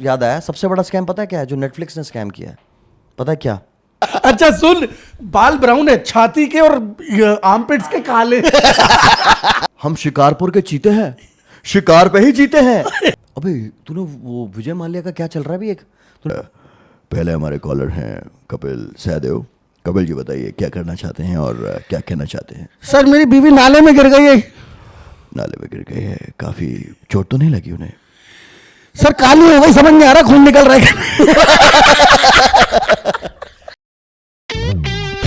याद आया, सबसे बड़ा स्कैम पता है क्या है जो नेटफ्लिक्स ने स्कैम किया है? पता है क्या? अच्छा सुन, बाल ब्राउन है, छाती के और आर्मपिट्स के काले। हम शिकारपुर के चीते हैं, शिकार पे ही जीते हैं। अबे तूने वो विजय माल्या का क्या चल रहा है भी एक? पहले हमारे कॉलर हैं कपिल सहदेव। कपिल जी बताइए क्या करना चाहते हैं और क्या कहना चाहते हैं? सर मेरी बीवी नाले में गिर गई है। नाले में गिर गए हैं, काफी चोट तो नहीं लगी उन्हें? सर काली हो गई, समझ नहीं आ रहा खून निकल रहा है।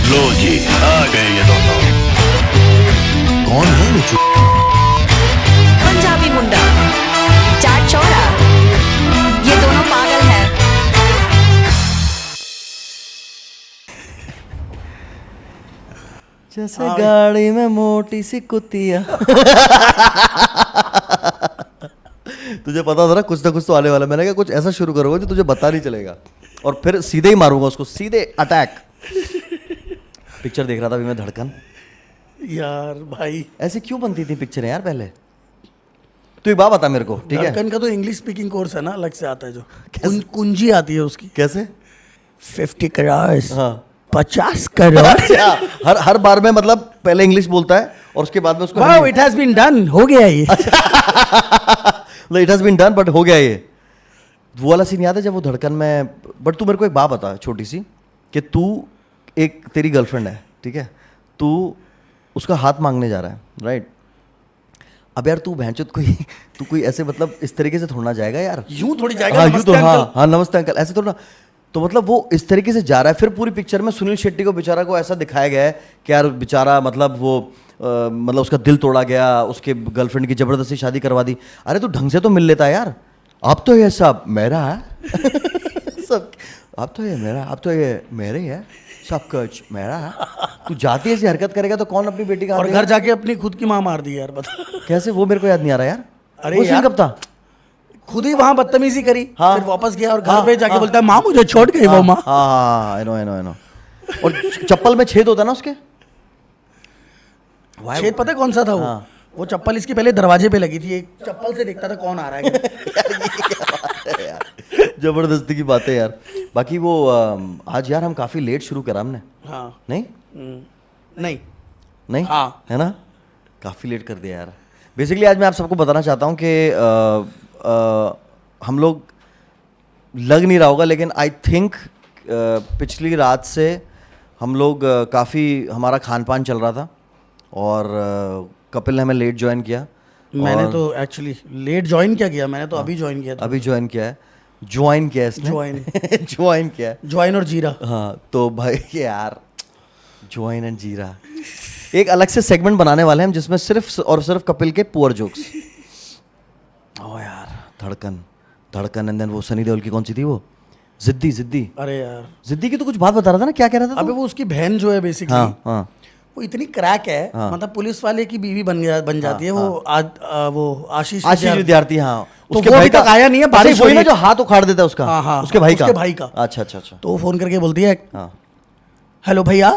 लो जी आ गए ये दोनों। कौन है ये पंजाबी मुंडा, चाट चौड़ा, ये दोनों पागल हैं। जैसे गाड़ी में मोटी सी कुतिया। तुझे पता था ना कुछ तो आने वाला। मैंने कहा कुछ ऐसा शुरू करूंगा जो तुझे पता नहीं चलेगा और फिर सीधे ही मारूंगा उसको, सीधे अटैक। पिक्चर देख रहा था अभी मैं, धड़कन। यार भाई ऐसे क्यों बनती थी पिक्चरें यार पहले? तू एक बात बता मेरे को, ठीक है? धड़कन का तो इंग्लिश स्पीकिंग कोर्स है ना, अलग से आता है जो कुंजी आती है उसकी। कैसे? 50 करोड़, हाँ 50 करोड़। अच्छा, हर बार में मतलब पहले इंग्लिश बोलता है और उसके बाद में उसको wow it has been done, हो गया ये। It has been done but हो गया ये। वो वाला सीन याद है जब वो धड़कन में? बट तू मेरे को एक बात बता छोटी सी, कि तू एक, तेरी गर्लफ्रेंड है, ठीक है, तू उसका हाथ मांगने जा रहा है, राइट? अब यार तू भैंचोद कोई ऐसे मतलब इस तरीके से थोड़ा ना जाएगा यार। यूं थोड़ी जाएगा। हाँ यूं नमस्ते तो, अंकल। हाँ नमस्ते अंकल, ऐसे थोड़ा। तो मतलब वो इस तरीके से जा रहा है। फिर पूरी पिक्चर में सुनील शेट्टी को बेचारा को ऐसा दिखाया गया है कि यार बेचारा मतलब वो मतलब उसका दिल तोड़ा गया, उसके गर्लफ्रेंड की जबरदस्ती शादी करवा दी। अरे तू ढंग से तो मिल लेता है यार। अब तो ये सब मेरा है। सब अब तो ये मेरा, अब तो ये मेरे है, सब कुछ मेरा है। तू जाती ऐसी हरकत करेगा तो कौन अपनी बेटी का हाथ और देगा? घर जाके अपनी खुद की माँ मार दी यार, बता। कैसे? वो मेरे को याद नहीं आ रहा यार। अरे वो सीन यार, कब था? खुद ही वहां बदतमीजी करी, हाँ। फिर वापस गया और घर हाँ, पे जाके हाँ। बोलता है माँ मुझे छोड़ गई वो माँ। हाँ आई नो। और चप्पल में छेद होता है ना उसके। छेद पता है कौन सा था वो? हाँ। वो चप्पल इसके पहले दरवाजे पे लगी थी, एक चप्पल से देखता था कौन आ रहा है। जबरदस्ती की बात है यार। बाकी वो आज यार हम काफी लेट शुरू करा हमने। हाँ। नहीं नहीं। नहीं हाँ। है ना, काफी लेट कर दिया यार। बेसिकली आज मैं आप सबको बताना चाहता हूँ कि हम लोग, लग नहीं रहा होगा लेकिन आई थिंक पिछली रात से हम लोग काफ़ी, हमारा खान पान चल रहा था और कपिल ने हमें लेट ज्वाइन किया। मैंने तो एक्चुअली लेट ज्वाइन क्या किया, मैंने तो अभी ज्वाइन किया था। अभी ज्वाइन किया है, ज्वाइन किया है इसने। ज्वाइन किया है। ज्वाइन और जीरा। हाँ तो भाई यार, ज्वाइन एंड जीरा एक अलग से सेगमेंट बनाने वाले हैं हम, जिसमें सिर्फ और सिर्फ कपिल के पुअर जोक्स। ओ यार धड़कन एंड देन वो सनी देओल की कौन सी थी वो, जिद्दी। अरे यार जिद्दी की तो कुछ बात बता रहा था ना, क्या कह रहा था तू? अबे वो उसकी बहन जो है बेसिकली, हाँ वो इतनी क्रैक है, मतलब पुलिस वाले की बीवी बन जाती है। वो आशीष विद्यार्थी। हाँ तो वो अभी तक आया नहीं है, बारिश हो रही है। जो हाथ उखाड़ देता है उसका। हाँ, उसके भाई का। अच्छा तो वो फोन करके बोलती है, हाँ हेलो भैया,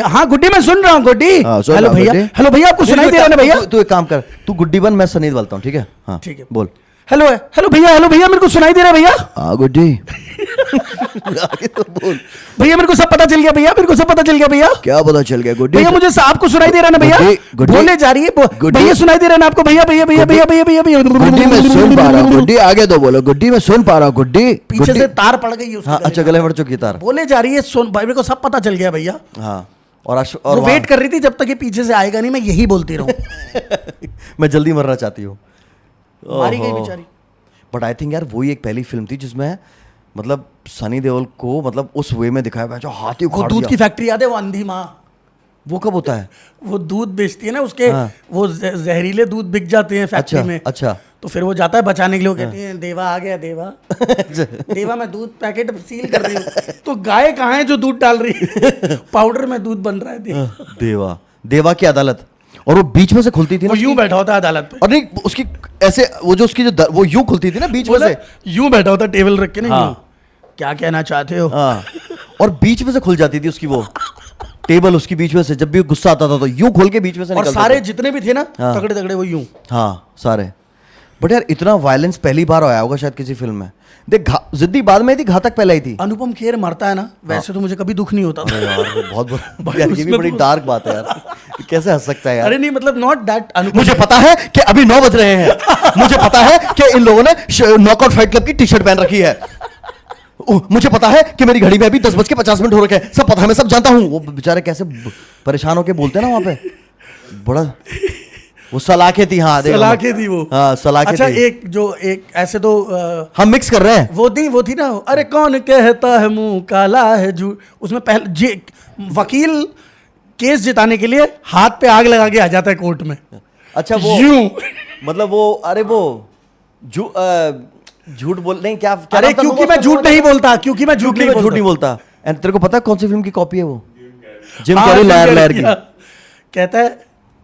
हाँ गुड्डी मैं सुन रहा हूँ गुड्डी। हेलो भैया आपको सुनाई दे रहा है ना भैया? तू एक काम कर, तू गुड्डी बन, मैं सनी बोलता हूँ, ठीक है? हाँ ठीक है बोल। हेलो भैया मेरे को सुनाई दे रहा है भैया? हाँ गुड्डी। आगे तो बोल। भैया मेरे को सब पता चल गया भैया, भैया क्या पता चल गया गुड्डी? भैया मुझे आपको सुनाई दे रहा है ना भैया? गुड्डी बोले जा रही है भैया, सुनाई दे रहा है ना आपको? भैया गुड्डी मैं सुन पा रहा हूँ गुड्डी, आगे तो बोलो। गुड्डी मैं सुन पा रहा हूँ गुड्डी। पीछे से तार पड़ गई उसके हाँ गले अच्छा, में। गले में चुकी तार। बोले जा रही है सुन भाई, मेरे को सब पता चल गया भैया। हाँ और वो वेट कर रही थी जब तक ये पीछे से आएगा नहीं, मैं यही बोलती रहूं। मैं जल्दी मरना चाहती हूँ। मारी गई बेचारी। बट आई थिंक यार वही एक पहली फिल्म थी जिसमें मतलब सनी देओल को मतलब उस वे में दिखाया गया जो हाथी वो उखाड़ दूध दिया। की फैक्ट्री याद है, वो अंधी माँ, वो कब होता है? वो दूध बेचती है ना, उसके हाँ। वो जहरीले दूध बिक जाते हैं फैक्ट्री में। अच्छा तो फिर वो जाता है बचाने के लिए, वो कहती है देवा आ गया देवा। देवा मैं दूध पैकेट सील कर रही हूँ। तो गाय कहाँ है जो दूध डाल रही है? पाउडर में दूध बन रहा है। देवा की अदालत, और वो बीच में से खुलती थी ना वो यूं बैठा होता है अदालत पे, और नहीं उसकी ऐसे वो जो उसकी जो वो यूं खुलती थी ना बीच में से। यूं बैठा होता टेबल रख के ना, हाँ। यूं। क्या कहना चाहते हो? हाँ और बीच में से खुल जाती थी उसकी वो टेबल, उसकी बीच में से जब भी गुस्सा आता था तो यूं खोल के बीच में से और निकलता सारे था। जितने भी थे ना हाँ। तगड़े वो यूं। हाँ सारे। बट यार इतना वायलेंस पहली बार आया होगा शायद किसी फिल्म में। देख जिद्दी बाद में थी, घातक पहले ही थी। अनुपम खेर मरता है ना, वैसे तो मुझे कभी दुख नहीं होता था। अरे यार बहुत भाई यार ये भी उसमें बड़ी वो- डार्क बात है यार, कैसे हंस सकता है यार। अरे नहीं मतलब नॉट दैट अनुपम। मुझे पता है कि अभी 9 बज रहे हैं, मुझे पता है कि इन लोगों ने नॉकआउट फाइट क्लब की टी शर्ट पहन रखी है, मुझे पता है कि मेरी घड़ी में अभी 10:50 हो रखे हैं, सब पता है, मैं सब जानता हूँ। वो बेचारे कैसे परेशान होके बोलते हैं ना वहां पे, बड़ा वो सलाखे थी। हाँ सलाखे थी वो। हाँ सलाखे अच्छा थी। एक ऐसे तो हम मिक्स कर रहे हैं। वो थी ना, अरे कौन कहता है मुंह काला है झूठ, उसमें पहले वकील केस जिताने के लिए हाथ पे आग लगा के आ जाता है कोर्ट में। अच्छा वो यूं। मतलब वो अरे वो झूठ बोल नहीं क्या अरे क्योंकि मैं झूठ नहीं बोलता, क्योंकि मैं झूठ नहीं झूठ नहीं बोलता। बोलता। एंड तेरे को पता है कौन सी फिल्म की कॉपी है वो? जिम हाँ, कैरी जिम लहर कैरी, लहर की। कहता है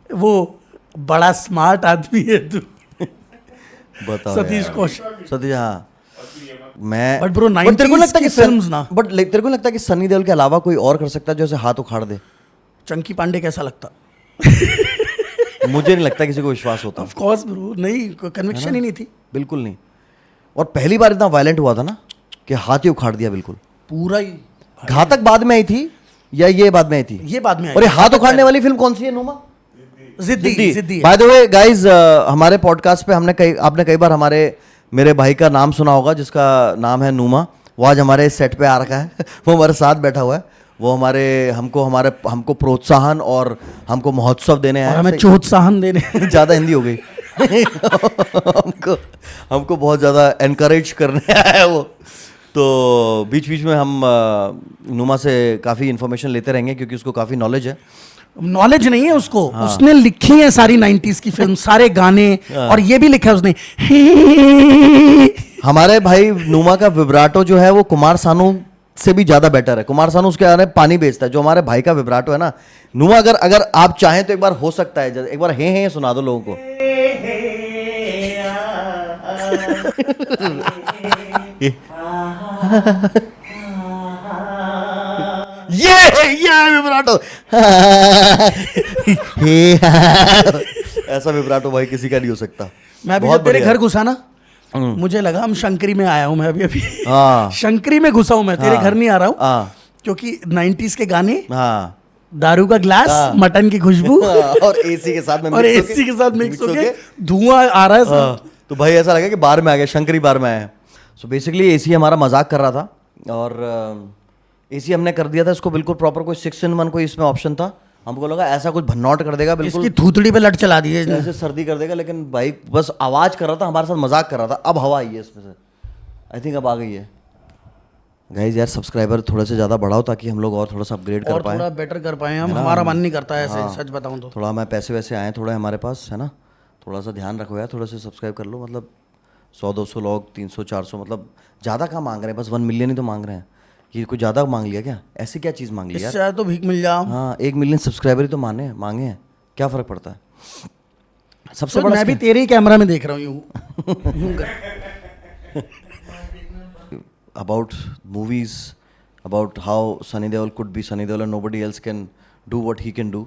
वो बड़ा स्मार्ट आदमी है तू, बताओ सतीश यार। कौशल। सतीश हाँ मैं But bro, But तेरे को 90s लगता है की कि films ना। बट तेरे को लगता है कि सनी देओल के अलावा कोई और कर सकता है जो ऐसे हाथ उखाड़ दे? चंकी पांडे कैसा लगता? मुझे नहीं लगता किसी को विश्वास होता। ऑफ कोर्स ब्रो, नहीं कन्विक्शन ही नहीं थी। बिल्कुल नहीं। और पहली बार इतना वायलेंट हुआ था ना कि हाथ ही उखाड़ दिया बिल्कुल। पूरा ही घातक बाद में आई थी या ये बाद में आई थी? ये बाद में आई। और ये हाथ उखाड़ने वाली फिल्म कौन सी है नुमा? जिद्दी। बाय द वे गाइस, हमारे पॉडकास्ट पे आपने कई बार मेरे भाई का नाम सुना होगा जिसका नाम है नुमा। वो आज हमारे सेट पे आ रखा है वो हमारे साथ बैठा हुआ है। वो हमको प्रोत्साहन और हमको महोत्सव देने आया और है। हमें चोत्साहन देने। ज़्यादा हिंदी हो गई हमको बहुत ज़्यादा एनकरेज करने आया है वो। तो बीच बीच में हम नुमा से काफ़ी इन्फॉर्मेशन लेते रहेंगे क्योंकि उसको काफ़ी नॉलेज है। नॉलेज नहीं है उसको, उसने लिखी है सारी 90s की फिल्म, सारे गाने, और ये भी लिखा है उसने। हमारे भाई नुमा का विब्राटो जो है वो कुमार सानू से भी ज्यादा बेटर है। कुमार सानू उसके आने पानी बेचता है, जो हमारे भाई का विब्राटो है ना नुमा, अगर आप चाहें तो एक बार हो सकता है, एक बार हे सुना दो लोगों को। ये विब्राटो ऐसा विब्राटो भाई किसी का नहीं हो सकता। मैं अभी बहुत जब तेरे बढ़िया। घर घुसा ना, मुझे लगा हम शंकरी में आया हूं मैं अभी हाँ। शंकरी में घुसा हूं मैं, तेरे हाँ। घर नहीं आ रहा हूं, हाँ। क्योंकि 90s के गाने, हाँ दारू का ग्लास, मटन की खुशबू और एसी के साथ में और mix होके- एसी के साथ मिक्स mix होके धुआं आ रहा है सब। हाँ, तो भाई ऐसा लगा कि बार में आ गया, शंकरी बार में आया। सो बेसिकली एसी हमारा मजाक कर रहा था और एसी हमने कर दिया था इसको बिल्कुल प्रॉपर, कोई 6-in-1 कोई इसमें ऑप्शन था। हमको लगा ऐसा कुछ भन्नौट कर देगा बिल्कुल, इसकी थूथड़ी पे लट चला दी है इसने। ऐसे सर्दी कर देगा, लेकिन भाई बस आवाज कर रहा था, हमारे साथ मजाक कर रहा था। अब हवा आई है इसमें से, आई थिंक अब आ गई है। गाइस यार सब्सक्राइबर थोड़े से ज़्यादा बढ़ाओ ताकि हम लोग और थोड़ा सा अपग्रेड कर और पाएं। थोड़ा बेटर कर पाए हम, हमारा मन नहीं करता है ऐसे, सच बताऊं तो। थोड़ा मैं पैसे वैसे आए थोड़े हमारे पास, है ना, थोड़ा सा ध्यान रखो यार, थोड़ा सा सब्सक्राइब कर लो। मतलब 100-200 लोग, 300-400, मतलब ज़्यादा कहाँ मांग रहे हैं, बस 1 मिलियन ही तो मांग रहे हैं। ये कोई ज़्यादा मांग लिया क्या? ऐसी क्या चीज़ मांग ली इससे यार? ज्यादा तो भीख मिल जाओ। हाँ 1 मिलियन सब्सक्राइबर ही तो मांगे हैं, क्या फ़र्क पड़ता है? सबसे तो बड़ा मैं भी तेरे ही कैमरा में देख रहा हूँ यूं कर। about movies, about how Sunny Deol could be Sunny Deol and nobody else can do what he can do.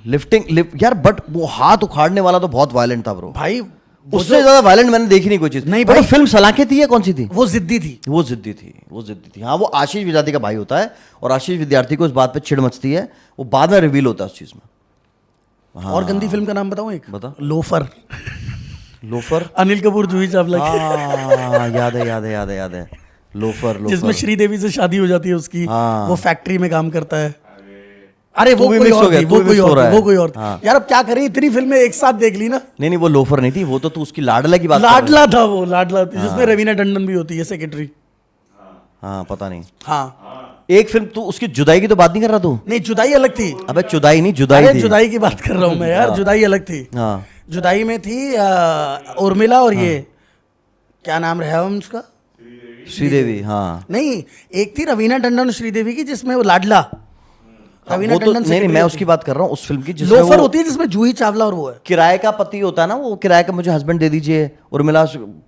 Lifting यार, बट वो हाथ उखाड़ने वाला तो बहुत वायलेंट था ब्रो भाई उससे ज्यादा वायलेंट मैंने देखी नहीं कोई चीज। नहीं भाई भाई। फिल्म सलाखे थी या कौन सी थी? वो जिद्दी थी। वो जिद्दी थी। हाँ वो आशीष विद्यार्थी का भाई होता है और आशीष विद्यार्थी को इस बात पे चिढ़ मचती है, वो बाद में रिवील होता है उस चीज में। और गंदी फिल्म का नाम बताऊं एक? बता। लोफर। लोफर। अनिल कपूर जूही चावला की, हाँ याद है। लोफर जिसमें श्रीदेवी से शादी हो जाती है उसकी। हाँ। वो फैक्ट्री में काम करता है। अरे तू वो भी कोई mix हो और गया, थी, तू वो भी कोई mix हो और रहा थी, है। वो कोई और हाँ। थी। यार अब क्या करें, इतनी फिल्में एक साथ देख ली ना। नहीं वो लोफर नहीं थी, वो तो तू उसकी लाडला की बात कर रहा है। लाडला था वो, लाडला थी जिसमें रवीना टंडन भी होती है सेक्रेटरी। हाँ पता नहीं। हाँ एक फिल्म तू उसकी जुदाई की तो बात नहीं कर रहा तू? नहीं, जुदाई अलग थी। अबे जुदाई नहीं, जुदाई अरे थी। जुदाई की बात कर रहा हूँ मैं यार, जुदाई अलग थी। हाँ जुदाई में थी उर्मिला और ये क्या नाम रहा है उसका? श्रीदेवी। हाँ नहीं, एक थी रवीना टंडन और श्रीदेवी की जिसमें वो लाडला रवीना वो तो टंडन नहीं secretary मैं होती उसकी बात कर रहा हूँ, उस फिल्म की है। जिसमें लोफर वो होती है जिसमें जूही चावला और वो है। किराए का पति होता है ना, वो किराए का मुझे हस्बैंड दे दीजिए, उर्मिला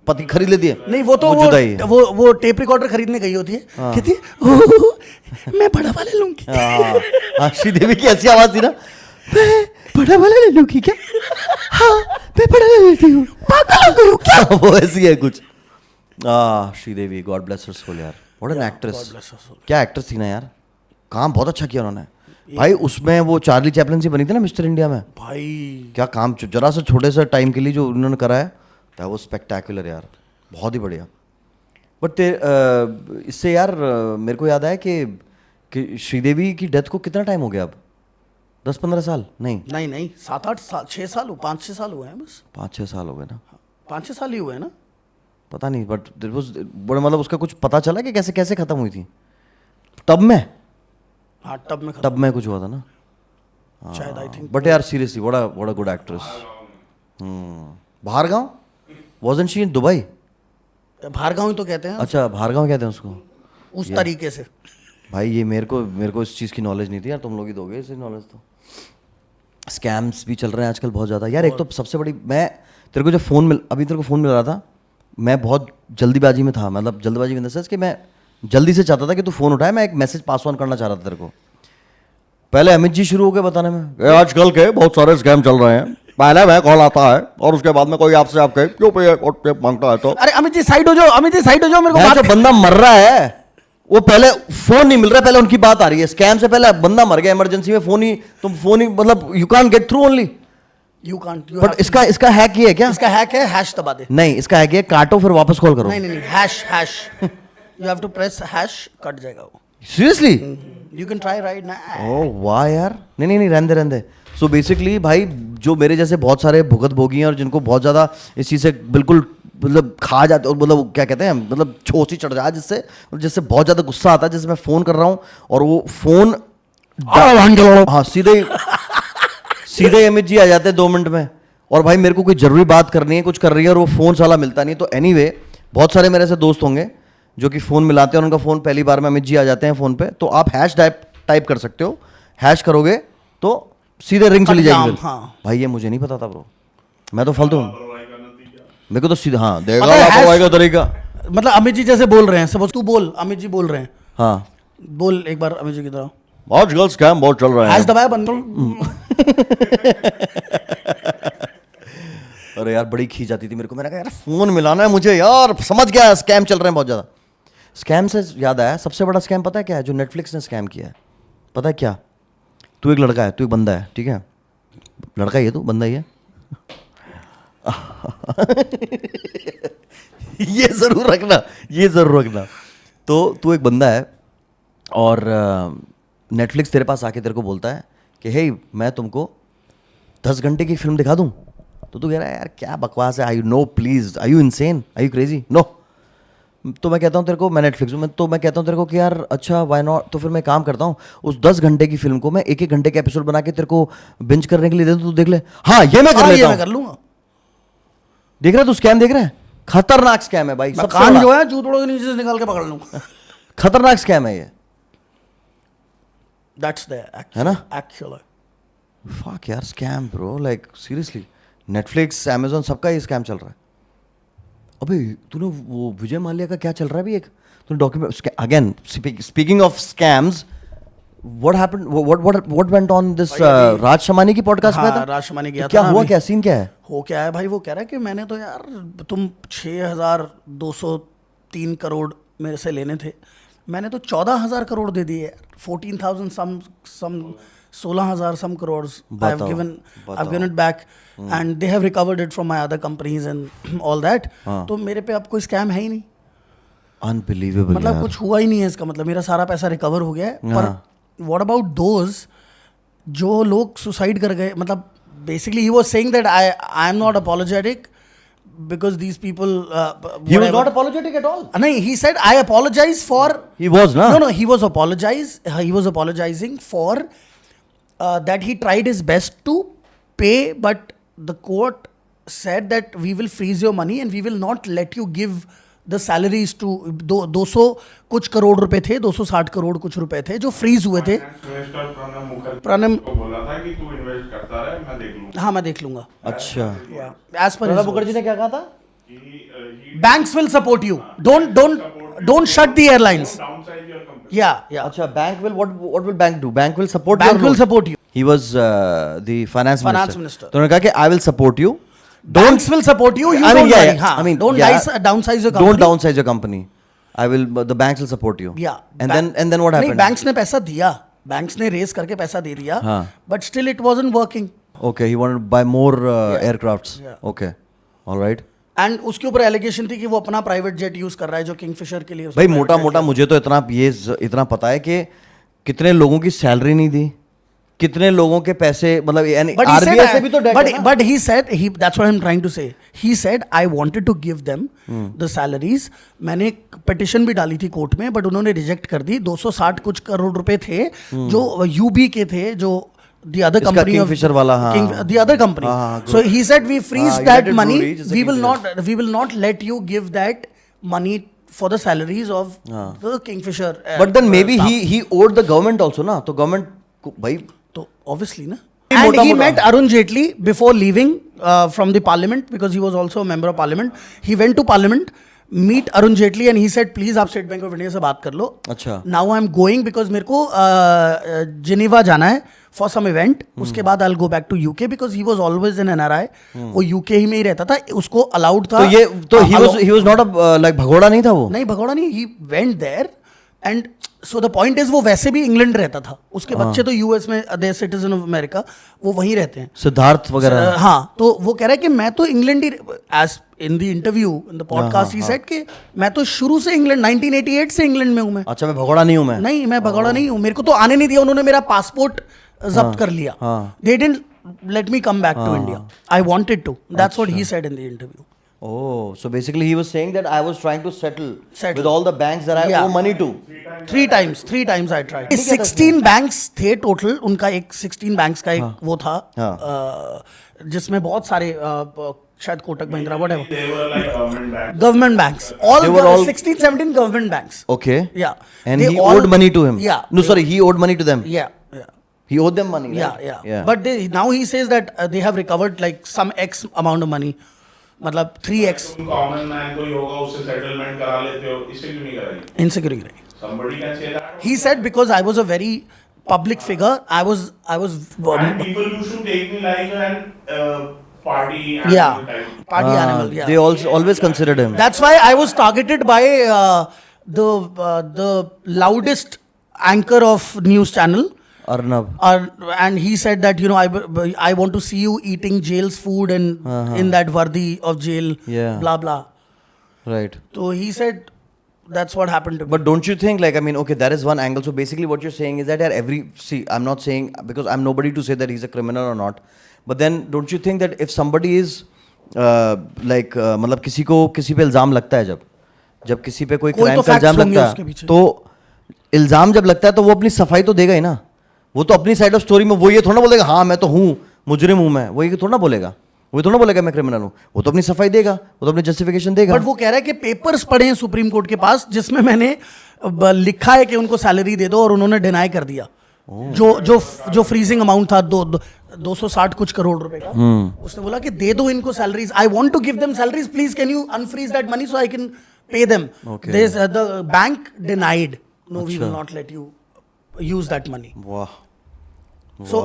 पति खरीद लेती है। नहीं वो तो जुदाई है। वो टेप रिकॉर्डर खरीदने गई होती है, कहती है "ओह, मैं बड़ा वाले लूंगी। हाँ हाँ, श्रीदेवी की ऐसी आवाज थी ना, मैं बड़ा वाला ले लूं की क्या? हाँ मैं बड़ा ले लेती हूँ, पागल हो गई हूँ क्या? वो ऐसी है कुछ। श्रीदेवी, गॉड ब्लेस हर सोल यार, व्हाट एन एक्ट्रेस, क्या एक्ट्रेस थी ना यार, काम बहुत अच्छा किया उन्होंने भाई। उसमें वो चार्ली चैपलिन से बनी थी ना मिस्टर इंडिया में भाई, क्या काम, जरा सा छोटे से टाइम के लिए जो उन्होंने करा है, दैट वाज स्पेक्टेकुलर यार, बहुत ही बढ़िया। बट इससे यार मेरे को याद आया कि श्रीदेवी की डेथ को कितना टाइम हो गया अब? 10-15 साल? नहीं नहीं नहीं, 7-8 साल, 6 साल, 5-6 साल हुए हैं बस। 5-6 साल हो गए ना, 5-6 साल ही हुए हैं ना। पता नहीं, बट देयर वाज, बड़ा मतलब उसका कुछ पता चला कि कैसे कैसे खत्म हुई थी? तब में, हाँ तब में तब में कुछ हुआ था ना शायद, आई थिंक। बट यार seriously what a good actress. Bhargav, wasn't she in Dubai? Bhargav ही तो कहते हैं अच्छा भार्गव कहते हैं उसको उस तरीके से। भाई। ये मेरे को इस चीज़ की नॉलेज नहीं थी यार, तुम लोग ही दोगे इसे नॉलेज। तो स्कैम्स भी चल रहे हैं आजकल बहुत ज़्यादा यार। एक तो सबसे बड़ी, मैं तेरे को जब अभी तेरे को फ़ोन मिल रहा था, मैं बहुत जल्दीबाजी में था, मतलब जल्दबाजी में इन द सेंस कि मैं जल्दी से चाहता था कि तू फ़ोन उठाए, मैं एक मैसेज पास ऑन करना चाह रहा था तेरे को। पहले अमित जी शुरू हो गए बताने में, आजकल के बहुत सारे स्कैम चल रहे हैं, पहले वह कॉल आता है और उसके बाद में कोई आपसे आपके क्यों पे मांगता है। तो अरे अमित जी साइड हो जाओ, अमित जी साइड हो जाओ, मेरे को जो बंदा मर रहा है वो पहले फोन नहीं मिल रहा, पहले उनकी बात आ रही है। स्कैम से पहले बंदा मर गया इमरजेंसी में, फोन ही मतलब you can't get through only. You can't. But इसका हैक ये है क्या? इसका हैक है हैश दबा दे। नहीं, इसका हैक ये, काटो फिर वापस कॉल करो। नहीं नहीं नहीं, hash you have to press hash, कट जाएगा वो। Seriously? You can try right now. Oh वाह यार, नहीं रहने दे। सो बेसिकली भाई, जो मेरे जैसे बहुत सारे भुगत भोगी हैं और जिनको बहुत ज़्यादा इस चीज़ से बिल्कुल मतलब खा जाते, और मतलब क्या कहते हैं, मतलब छोसी चढ़ जाए, जिससे बहुत ज़्यादा गुस्सा आता है। जैसे मैं फ़ोन कर रहा हूँ और वो फ़ोन, हाँ सीधे अमित जी आ जाते हैं 2 मिनट में, और भाई मेरे को कोई ज़रूरी बात करनी है, कुछ कर रही है, और वो फ़ोन साला मिलता नहीं। तो एनीवे, बहुत सारे मेरे ऐसे दोस्त होंगे जो कि फ़ोन मिलाते हैं और उनका फ़ोन पहली बार में अमित जी आ जाते हैं फ़ोन पे। तो आप हैश टाइप कर सकते हो, हैश करोगे तो सीधे रिंग चली जाएगी फिर। हाँ। भाई ये मुझे नहीं पता था ब्रो, मैं तो फालतू हूँ, मेरे को तो सीधा, हाँ पता है, देगा लापरवाही का तरीका। मतलब अमित जी जैसे बोल रहे हैं, सपोज तू बोल, अमित जी बोल रहे हैं, हाँ बोल एक बार अमित जी की तरह। आजकल स्कैम बहुत चल रहा है। हैश दबाया बंद। अरे यार बड़ी खींच आती थी मेरे को, मैंने कहा यार फोन मिलाना है मुझे यार, समझ गया स्कैम चल रहे हैं बहुत ज़्यादा। स्कैम से याद आया, सबसे बड़ा स्कैम पता है क्या है जो नेटफ्लिक्स ने स्कैम किया है? पता है क्या? तू एक लड़का है, तू एक बंदा है, ठीक है, लड़का ही है, तू बंदा ही है। ये जरूर रखना। तो तू एक बंदा है और नेटफ्लिक्स तेरे पास आके तेरे को बोलता है कि हे मैं तुमको 10 घंटे की फिल्म दिखा दूं। तो तू कह रहा है यार क्या बकवास है, I know please, I you insane, I you crazy? No. तो मैं कहता हूँ तेरे को, मैं नेटफ्लिक्स हूँ, तो मैं कहता हूँ तेरे को कि यार अच्छा वाई नॉट। तो फिर मैं काम करता हूँ, उस 10 घंटे की फिल्म को मैं 1-1 घंटे के एपिसोड बना के तेरे को बिंज करने के लिए दे दूँ, तू देख ले। हाँ ये मैं कर लेता हूँ, कर लूंगा। देख रहा है तू स्कैम देख रहा है? खतरनाक स्कैम है भाई, सबसे कान बड़ा जो है जूतों के नीचे से निकाल के पकड़ लूंगा। खतरनाक स्कैम है ये, दैट्स द है ना? एक्चुअल फक यार, scam bro, like seriously. Netflix, Amazon, सबका ही स्कैम चल रहा है। अबे तूने वो विजय माल्या का क्या चल रहा है अभी, एक तूने document, again speaking of scams, what happened, what went on this Raj Shamani की पॉडकास्ट में था? राज शमानी गया था क्या ना हुआ, अभी। क्या सीन क्या है? हो क्या है भाई, वो कह रहा है कि मैंने तो यार, तुम 6,203 करोड़ मेरे से लेने थे, मैंने तो 14,000 करोड़ दे दिए, 14,000 some 16,000 some crore I have given it back, and they have recovered it from my other companies and all that. तो मेरे पे अब कोई स्कैम है ही नहीं, अनबिलीवेबल, मतलब कुछ हुआ ही नहीं है इसका मतलब, मेरा सारा पैसा रिकवर हो गया है। पर व्हाट अबाउट दोज जो लोग सुसाइड कर गए, मतलब basically he was saying that I am not apologetic because these people he was not apologetic at all. no, he said I apologize for, He was na? no he was apologizing for that he tried his best to pay, but the court said that we will freeze your money and we will not let you give the salaries to 200 कुछ करोड़ रुपए थे, 260 करोड़ कुछ रुपए थे जो freeze हुए थे। Investor Pranab Mukherjee Pranab को बोला था कि तू इन्वेस्ट करता रहे, मैं देख लूंगा। हाँ मैं देख लूंगा। अच्छा, एज पर प्रणब मुखर्जी ने क्या कहा था? banks will support you, don't shut the airlines, downsize your company. yeah अच्छा, bank will, what will bank do? Bank will support bank your will loan. support you. He was the finance Finance minister. minister. तो उन्होंने कहा कि I will support you. Banks will support you. You I mean, don't yeah, worry. yeah. हाँ, I mean, don't yeah. downsize your company. Don't downsize your company. The banks will support you. Yeah. And then what happened? नहीं, banks ने पैसा दिया. Banks ने raise करके पैसा दे दिया. हाँ. But still it wasn't working. Okay, he wanted to buy more aircrafts. Yeah. Okay, all right. And उसके ऊपर एलिगेशन थी कि वो अपना प्राइवेट जेट यूज कर रहा है जो किंगफिशर के लिए भाई मोटा मोटा मुझे तो इतना पता है कि कितने लोगों की सैलरी नहीं दी, कितने लोगों के पैसे, मतलब आरबीआई से भी तो debt है ना? but he said that's what I'm trying to say. He said I wanted to give them the salaries. मैंने पिटिशन भी डाली थी कोर्ट में, बट उन्होंने रिजेक्ट कर दी. 260 कुछ करोड़ रुपए थे जो यूबी के थे, जो the other इसका company of Kingfisher वाला, हाँ. the other company. हाँ, So he said we freeze that United money. Breweries is a We will not let you give that money for the salaries of the Kingfisher. But then maybe staff. he owed the government also ना, तो government को भाई तो obviously ना. ये And he मोटा-मोटा. met Arun Jaitley before leaving from the parliament, because he was also a member of parliament. He went to parliament, meet Arun Jaitley, and he said please आप state bank of India से बात कर लो. अच्छा. Now I'm going because मेरे को Geneva जाना है for some event. उसके बाद I'll go back to UK because he was always an NRI. वो UK ही में ही रहता था, उसको allowed था. तो he was not a like भगोड़ा नहीं था वो. नहीं भगोड़ा नहीं, he went there and so the point is वो वैसे भी इंग्लैंड रहता था, उसके बच्चे तो यूएस में, दे सिटीजन ऑफ अमेरिका, वो वहीं रहते हैं. सिद्धार्थ वगैरह. हाँ, तो वो कह रहा है कि मैं तो इंग्लैंड ही, as in the interview in the podcast he said कि मैं तो शुरू से इंग्लैंड 1988 से इंग्लैंड में हूँ मैं. अच्छा, मैं भगोड़ा नहीं हूँ मैं. नहीं, मैं भगोड़ा नहीं हूँ, मेरे को तो आने नहीं दिया उन्होंने, मेरा पासपोर्ट जब्त कर लिया. They didn't let me come back to India. I wanted to. That's what he said in the interview. Oh, so basically he was saying that I was trying to settle with all the banks that I Yeah. owe money to. Three times I tried. 16 banks थे total, उनका एक 16 banks का एक वो था, जिसमें बहुत सारे शायद Kotak Mahindra whatever. They were like government banks. Government banks. They were all 16-17 government banks. Okay. Yeah. And They he all- owed money to him. Yeah. No, sorry, he owed money to them. Yeah. He owed them money. Yeah. Right? Yeah. But now he says that they have recovered like some X amount of money. मतलब 3x. तुम common man कोई होगा उससे settlement करा लेते हो, इसे क्यों नहीं कराई? इनसे क्यों नहीं कराई? Somebody can say that. He said because I was a very public figure. I was. And people used to take me like an party animal Yeah. type. Party animal. Yeah. They also always considered him. That's why I was targeted by the loudest anchor of news channel. Arnab. And he said that I want to see you eating jail's food and in that vardi of jail. Yeah. Blah blah. Right. So he said that's what happened to me. But don't you think, like, I mean, okay, that is one angle. So basically what you're saying is that I'm not saying, because I'm nobody to say that he's a criminal or not. But then don't you think that if somebody is मतलब किसी पे इल्जाम लगता है, जब किसी पे कोई क्राइम का इल्जाम लगता है, तो इल्जाम जब लगता है तो वो अपनी सफाई तो देगा ही ना. वो तो अपनी साइड ऑफ स्टोरी में वो ये थोड़ा बोलेगा हाँ मैं तो हूँ, मुजरिम हूँ मैं, वो ये थोड़ा बोलेगा. वो थोड़ा बोलेगा मैं क्रिमिनल हूँ. वो तो अपनी सफाई देगा, वो तो अपनी जस्टिफिकेशन देगा. बट वो कह रहा है कि पेपर्स पढ़े हैं सुप्रीम कोर्ट के पास जिसमें मैंने लिखा है कि उनको सैलरी दे दो, और उन्होंने डिनाई कर दिया. जो फ्रीजिंग अमाउंट था 260 कुछ करोड़ रुपए का, उसने बोला कि दे दो इनको salaries. I want to give them salaries, please can you unfreeze that money so I can pay them. The bank denied, no we will not let you use that money. वाह. So,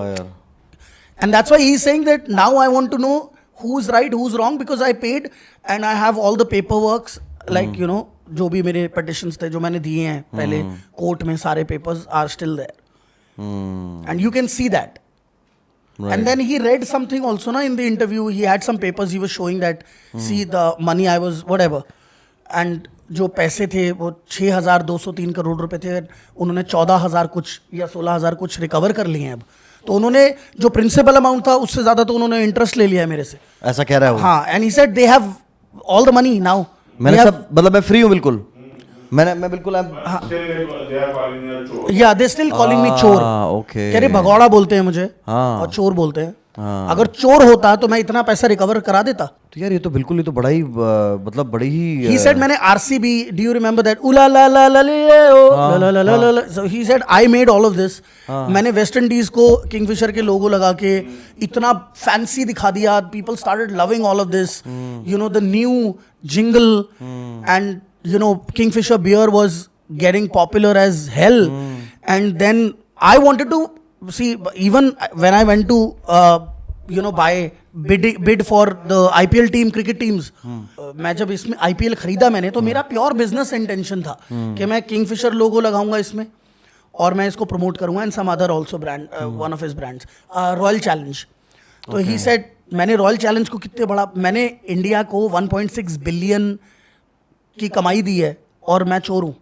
and that's why he's saying that now I want to know who's right, who's wrong, because I paid and I have all the paperworks, like जो भी मेरे petitions थे जो मैंने दिए हैं पहले कोर्ट में, सारे papers are still there. And you can see that. Right. And then he read something also in the interview. He had some papers, he was showing that see the money I was whatever. And जो पैसे थे वो 6,203 करोड़ रुपए थे, उन्होंने 14,000 कुछ या 16,000 कुछ रिकवर कर लिए हैं अब. तो उन्होंने जो प्रिंसिपल अमाउंट था उससे ज्यादा तो उन्होंने इंटरेस्ट ले लिया है मेरे से. ऐसा कह रहा है वो. हाँ. And he said they have all the money now. मैंने सब, मतलब मैं फ्री हूँ बिल्कुल. मैं बिल्कुल Still they are calling you a chore. या दे स्टिल कॉलिंग मी चोर. ओके. कह रहे भगौड़ा बोलते हैं मुझे और चोर बोलते हैं. अगर चोर होता तो मैं इतना पैसा रिकवर करा देता. तो यार ये तो बिल्कुल, ये तो बड़ा ही मतलब बड़ी ही. He said मैंने RCB, do you remember that? Ula la la la la la. So he said I made all of this. मैंने वेस्ट इंडीज को किंगफिशर के लोगो लगा के इतना फैंसी दिखा दिया. People started loving all of this. The new jingle, and Kingfisher beer was getting popular as hell. And then I wanted to see, even when I went to, buy bid for the IPL team, cricket teams, मैं जब इसमें IPL खरीदा मैंने, तो मेरा pure business intention था कि मैं किंगफिशर लोगो लगाऊंगा इसमें और मैं इसको प्रमोट करूंगा and some other also brand, one of his brands, Royal Challenge. तो ही सेड, मैंने रॉयल चैलेंज को कितने बड़ा, मैंने इंडिया को 1.6 बिलियन की कमाई दी है और मैं चोर हूँ.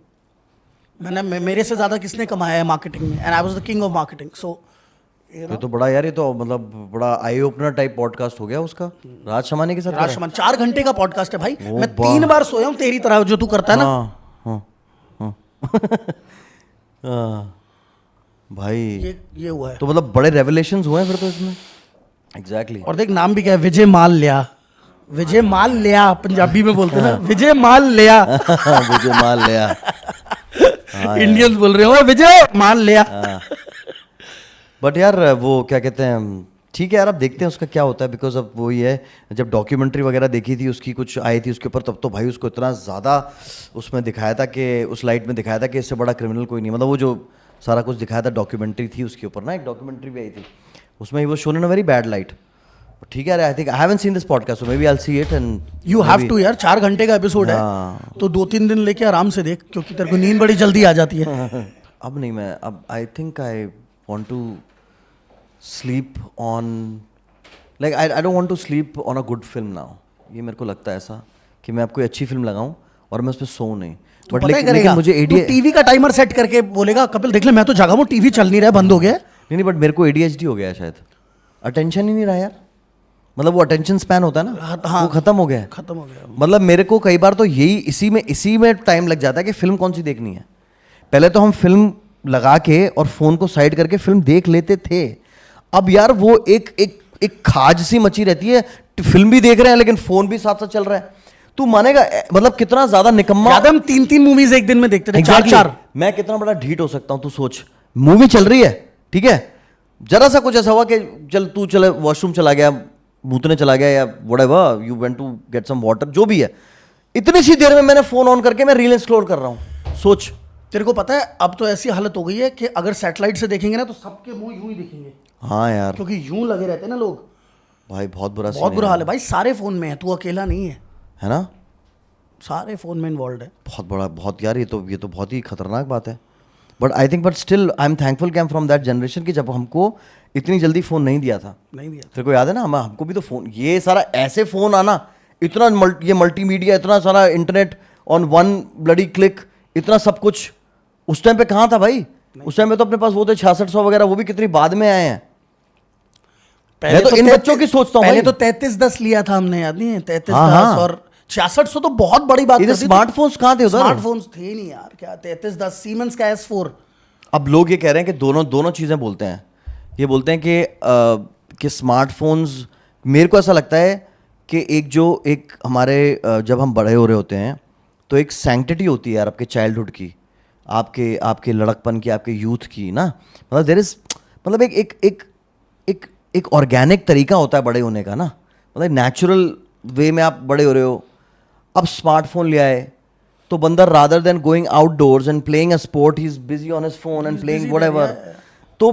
मेरे से ज़्यादा किसने कमाया है मार्केटिंग में, and I was the king of marketing. So ये तो बड़ा यार, ये तो मतलब बड़ा आई ओपनर टाइप पॉडकास्ट हो गया उसका, राज शमानी के साथ. राज शमान 4 घंटे का पॉडकास्ट है भाई. मैं 3 बार सोया हूँ तेरी तरह, जो तू करता है ना. हाँ. भाई ये हुआ है. तो मतलब बड़े रेवलेशंस हुए हैं फिर तो इसमें. एग्जैक्टली. और देख नाम भी क्या है, विजय माल्या. विजय माल लिया पंजाबी में बोलते ना, विजय माल लिया. विजय माल लिया. इंडियंस बोल रहे हो विजय माल लिया. बट यार वो क्या कहते हैं, ठीक है यार, अब देखते हैं उसका क्या होता है. बिकॉज अब वही है, जब डॉक्यूमेंट्री वगैरह देखी थी उसकी, कुछ आई थी उसके ऊपर, तब तो भाई उसको इतना ज़्यादा उसमें दिखाया था कि उस लाइट में दिखाया था कि इससे बड़ा क्रिमिनल कोई नहीं. मतलब वो जो सारा कुछ दिखाया था, डॉक्यूमेंट्री थी उसके ऊपर ना, एक डॉक्यूमेंट्री भी आई थी, उसमें ही वो shown in a very bad light. ठीक है यार, I think I haven't seen this podcast, so maybe I will see it. And you have to यार, 4 घंटे का एपिसोड है, तो 2-3 दिन लेके आराम से देख, क्योंकि तेरे को नींद बड़ी जल्दी आ जाती है. अब नहीं, मैं अब I think I want to sleep on, like I don't want to sleep on a good film now. ये मेरे को लगता है ऐसा कि मैं आपको अच्छी फिल्म लगाऊं और मैं उस पर सो नहीं. बट लेकिन मुझे ADHD, टीवी का टाइमर सेट करके बोलेगा कपिल देख ले, मैं तो जागा हूं, टीवी चल नहीं रहा है, बंद हो गया. नहीं, बट मेरे को ADHD हो गया है शायद. अटेंशन ही नहीं रहा यार. मतलब वो अटेंशन स्पैन होता है ना, हाँ, वो खत्म हो गया है. खत्म हो गया. मतलब मेरे को कई बार तो यही इसी में टाइम लग जाता है कि फिल्म कौन सी देखनी है. पहले तो हम फिल्म लगा के और फोन को साइड करके फिल्म देख लेते थे. अब यार वो एक खाज सी मची रहती है, फिल्म भी देख रहे हैं लेकिन फोन भी साथ साथ चल रहा है. तू मानेगा मतलब कितना ज्यादा निकम्मा. याद है हम 3-3 मूवीज एक दिन में देखते थे. Exactly. 4-4. मैं कितना बड़ा ढीठ हो सकता हूं, तू सोच. मूवी चल रही है, ठीक है, जरा सा कुछ ऐसा हुआ कि चल वॉशरूम चला गया, मूतने चला गया, या whatever, you went to get some water, जो भी है, इतनी सी देर में मैंने फोन ऑन करके मैं रील एक्सप्लोर कर रहा हूं. सोच. तेरे को पता है अब तो ऐसी हालत हो गई है कि अगर सैटेलाइट से देखेंगे ना तो सबके मुंह यूं ही दिखेंगे. हाँ यार, क्योंकि यूं लगे रहते हैं ना लोग. भाई बहुत बुरा हाल है भाई. सारे फोन में है, तू अकेला नहीं है, है ना. सारे फोन में इन्वॉल्व है. बहुत यार, ये तो बहुत ही खतरनाक बात है. But still I am thankful कि I am from that generation कि जब हमको इतनी जल्दी फोन नहीं दिया था. तेरे को याद है ना, हमको भी तो फोन, ये सारा ऐसे फोन आना, इतना ये मल्टीमीडिया, इतना सारा internet on one bloody click, इतना सब कुछ उस टाइम पे कहाँ था भाई. उस टाइम पे तो अपने पास वो थे 6600 वगैरह, वो भी कितनी बाद में आए हैं. मैं तो इन बच्चों की सोचता हूँ. पहले तो 3310 लिया था हमने, याद नहीं है? 3310 और 6600 तो बहुत बड़ी बात थी. स्मार्टफोन्स कहाँ थे उधर? स्मार्टफोन्स थे नहीं यार. क्या 3310 सीमेंस का S4. अब लोग ये कह रहे हैं कि दोनों चीजें बोलते हैं. ये बोलते हैं कि स्मार्टफोन्स, मेरे को ऐसा लगता है कि एक हमारे जब हम बड़े हो रहे होते हैं तो एक सैंक्टिटी होती है यार आपके चाइल्डहुड की, आपके लड़कपन की, आपके यूथ की ना. मतलब देयर इज, मतलब एक ऑर्गेनिक तरीका होता है बड़े होने का ना. मतलब नेचुरल वे में आप बड़े हो रहे हो. अब स्मार्टफोन ले आए तो बंदा rather than going outdoors and playing a sport, he is busy on his phone and playing whatever. तो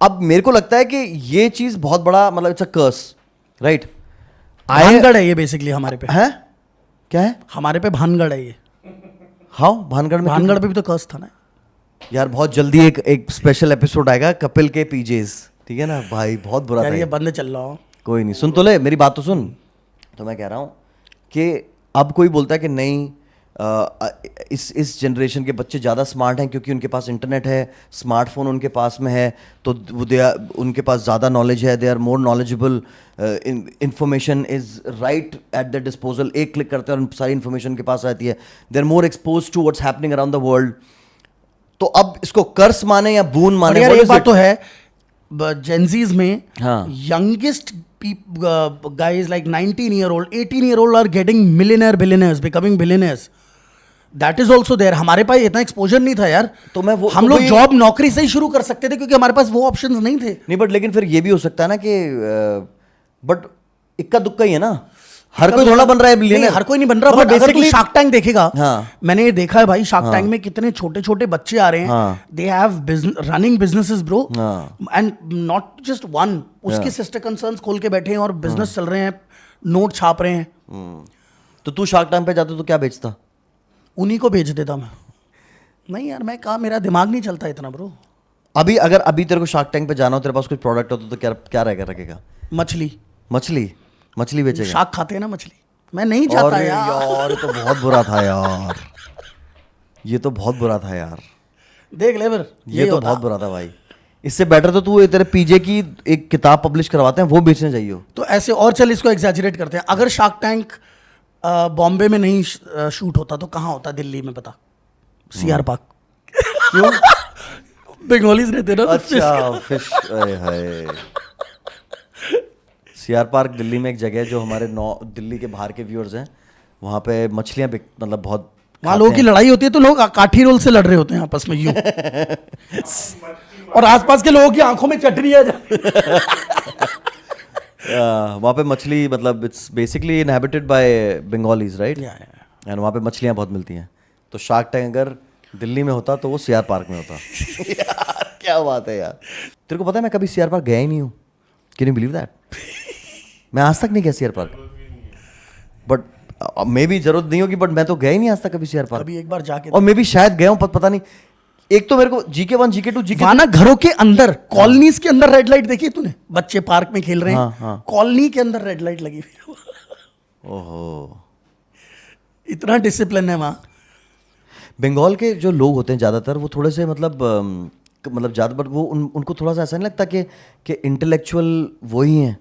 अब मेरे को लगता है कि ये चीज बहुत बड़ा, मतलब it's a curse, right. Bhangarh है ये बेसिकली हमारे पे. है क्या है? हमारे पे भानगढ़ है ये. हाँ, भानगढ़ पे भी तो कर्स था ना यार. बहुत जल्दी एक स्पेशल एपिसोड आएगा कपिल के पीजेस, ठीक है ना भाई. बहुत बुरा यार, था ये बंद चल रहा हो. कोई नहीं, सुन तो ले मेरी बात तो सुन. तो मैं कह रहा हूँ कि अब कोई बोलता है कि नहीं, इस जनरेशन के बच्चे ज़्यादा स्मार्ट हैं क्योंकि उनके पास इंटरनेट है, स्मार्टफोन उनके पास में है, तो उनके पास ज़्यादा नॉलेज है, they are more knowledgeable, information is right at the disposal. एक क्लिक करते हैं और सारी इन्फॉर्मेशन उनके पास रहती है. They are more expose to what's happening around the world. तो अब इसको कर्स माने या बून माने, यार एक बात तो है, जेंजीज में हाँ. youngest guys like 19-year-old, 18-year-old are getting millionaire, billionaires, becoming billionaires. That is also there. हमारे पास इतना एक्सपोजर नहीं था यार. तो मैं वो, हम लोग जॉब नौकरी से ही शुरू कर सकते थे क्योंकि हमारे पास वो ऑप्शंस नहीं थे. नहीं, बट लेकिन फिर ये भी हो सकता है ना कि बट इक्का दुक्का ही है ना. हर कोई थोड़ा बन रहा है नहीं, billionaire। हर कोई नहीं बन रहा, मतलब बट अगर तू basically- शार्क टैंक देखेगा, हाँ। मैंने ये देखा है भाई, शार्क टैंक में कितने छोटे छोटे बच्चे आ रहे हैं, हाँ। They have running businesses bro, हाँ। एंड नॉट जस्ट वन, उसके सिस्टर कंसर्न्स खोल के बैठे हैं और बिजनेस चल रहे हैं, नोट छाप रहे हैं। तो तू शार्क टैंक पे जाता तो क्या बेचता? उन्हीं को भेज देता मैं। नहीं यार, मैं कहा मेरा दिमाग नहीं चलता इतना ब्रो। अभी तेरे को शार्क टैंक पे जाना हो, तेरे पास कुछ प्रोडक्ट हो तो क्या क्या रखेगा? मछली मछली बेचेगा? शार्क खाते हैं ना मछली, मैं नहीं चाहता अरे यार। यार, ये तो बहुत बुरा था यार, ये तो बहुत बुरा था यार, देख ले फिर, ये तो बहुत बुरा था भाई। इससे बेटर तो तू तेरे पीजे की एक किताब पब्लिश करवाते हैं वो बेचने चाहिए हो। तो ऐसे और चल, इसको एग्जैजरेट करते हैं, अगर शार्क टैंक बॉम्बे में नहीं शूट होता तो कहाँ होता? दिल्ली में, बता। CR park. क्यों? बंगालीज रहते ना। अच्छा, फिश, हाय। सीआर पार्क दिल्ली में एक जगह है जो हमारे दिल्ली के बाहर के व्यूअर्स हैं, वहाँ पे मछलियाँ मतलब बहुत वहाँ लोगों की लड़ाई होती है तो लोग काठी रोल से लड़ रहे होते हैं आपस में यूं, और आसपास के लोगों की आंखों में चटनी आ जाती है। वहाँ पे मछली मतलब it's basically inhabited bye Bengalis, right? And वहाँ पे मछलियाँ बहुत मिलती हैं। तो शार्क टैंक अगर दिल्ली में होता तो वो सीआर पार्क में होता। यार क्या बात है यार। तेरे को पता है मैं कभी सीआर पार्क गया ही नहीं हूँ। Can you believe that? मैं आज तक नहीं गया CR park, but may be जरूरत नहीं होगी, बट मैं तो गया ही नहीं आज तक कभी सीआर पार्क। अभी एक बार जाके, और मे बी शायद गया हूँ, पता नहीं। एक तो मेरे को GK1 GK2 GK वहाँ ना घरों के अंदर, कॉलोनीज के अंदर रेड लाइट देखी है तूने? बच्चे पार्क में खेल रहे हाँ, हैं, हाँ। कॉलोनी के अंदर रेड लाइट लगी हुई है। ओहो, इतना डिसिप्लिन है वहाँ। बंगाल के जो लोग होते हैं ज़्यादातर वो थोड़े से मतलब ज़्यादा, बट वो उनको थोड़ा सा ऐसा नहीं लगता कि इंटेलेक्चुअल वो ही हैं,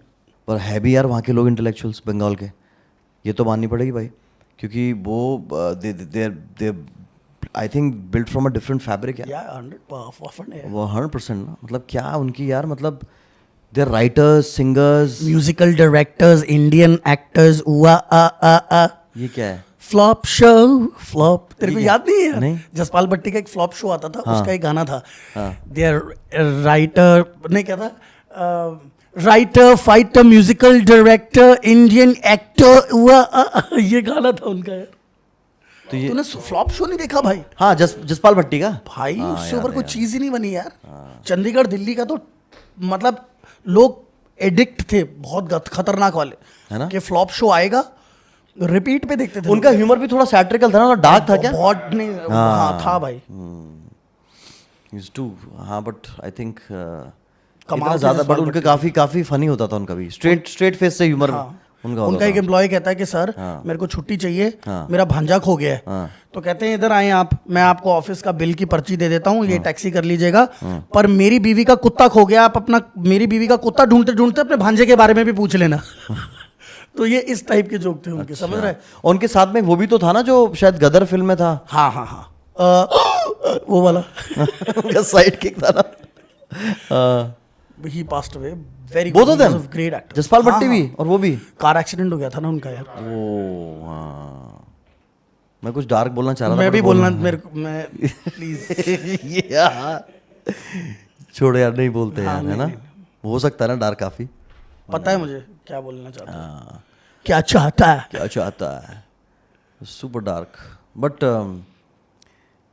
पर है भी यार वहाँ के लोग इंटेलेक्चुअल्स बंगाल के, ये तो माननी पड़ेगी भाई, क्योंकि वो they I think built from a different fabric है। या 100% है। वो 100% ना, मतलब क्या उनकी यार, मतलब the writers, singers, musical directors, Indian actors, ये क्या है? फ्लॉप शो, फ्लॉप, तेरे को ये याद नहीं है? नहीं। जसपाल भट्टी का एक फ्लॉप शो आता था, हाँ। उसका एक गाना था, हाँ। देयर राइटर, नहीं क्या था, writer, fighter, musical director, Indian actor, ये गाना था उनका यार। तो ये तूने फ्लॉप शो नहीं देखा भाई? हाँ, जसपाल भट्टी का। भाई हाँ, उससे याद ऊपर है, कोई याद चीज ही नहीं बनी यार। चंडीगढ़ दिल्ली का तो मतलब लोग एडिक्ट थे बहुत खतरनाक वाले, है ना? कि फ्लॉप शो आएगा, रिपीट पे देखते थे उनका ह्यूमर भी थोड़ा सैटिरिकल था ना, डार्क था क्या? बहुत नहीं, हाँ था भाई। Used to, हाँ, बट आई थिंक कमाल इतना थे ज्यादा, बट जसपाल उनके काफी फनी होता था उनका भी, स्ट्रेट फेस से ह्यूमर उनका उनका होता एक था। एम्प्लॉय कहता है कि सर हाँ। मेरे को छुट्टी चाहिए, हाँ। मेरा भांजा खो गया है। हाँ। तो कहते हैं इधर आए आप, मैं आपको ऑफिस का बिल की पर्ची दे देता हूँ, ये हाँ। टैक्सी कर लीजिएगा, पर मेरी बीवी का कुत्ता खो गया, आप अपना मेरी बीवी का कुत्ता ढूंढते ढूंढते अपने भांजे के बारे में भी पूछ लेना। तो ये इस टाइप के जोक थे उनके, समझ रहे? और उनके साथ में वो भी तो था ना जो शायद गदर फिल्म में था। हाँ हाँ हाँ, वो वाला। उनका साइड किक था ना। He passed away, very Both of them? Great actor. Jaspal Bhatti भी और वो भी। कार एक्सीडेंट हो गया था ना उनका यार। ओ हाँ, मैं कुछ डार्क बोलना चाह रहा था, मैं but भी बोल- बोलना, मेरे को, मैं प्लीज। ये यार छोड़ो यार, नहीं बोलते यार, है ना? हो सकता है ना डार्क काफी। पता है मुझे क्या बोलना चाहता है, क्या चाहता है। क्या चाहता है, सुपर डार्क, बट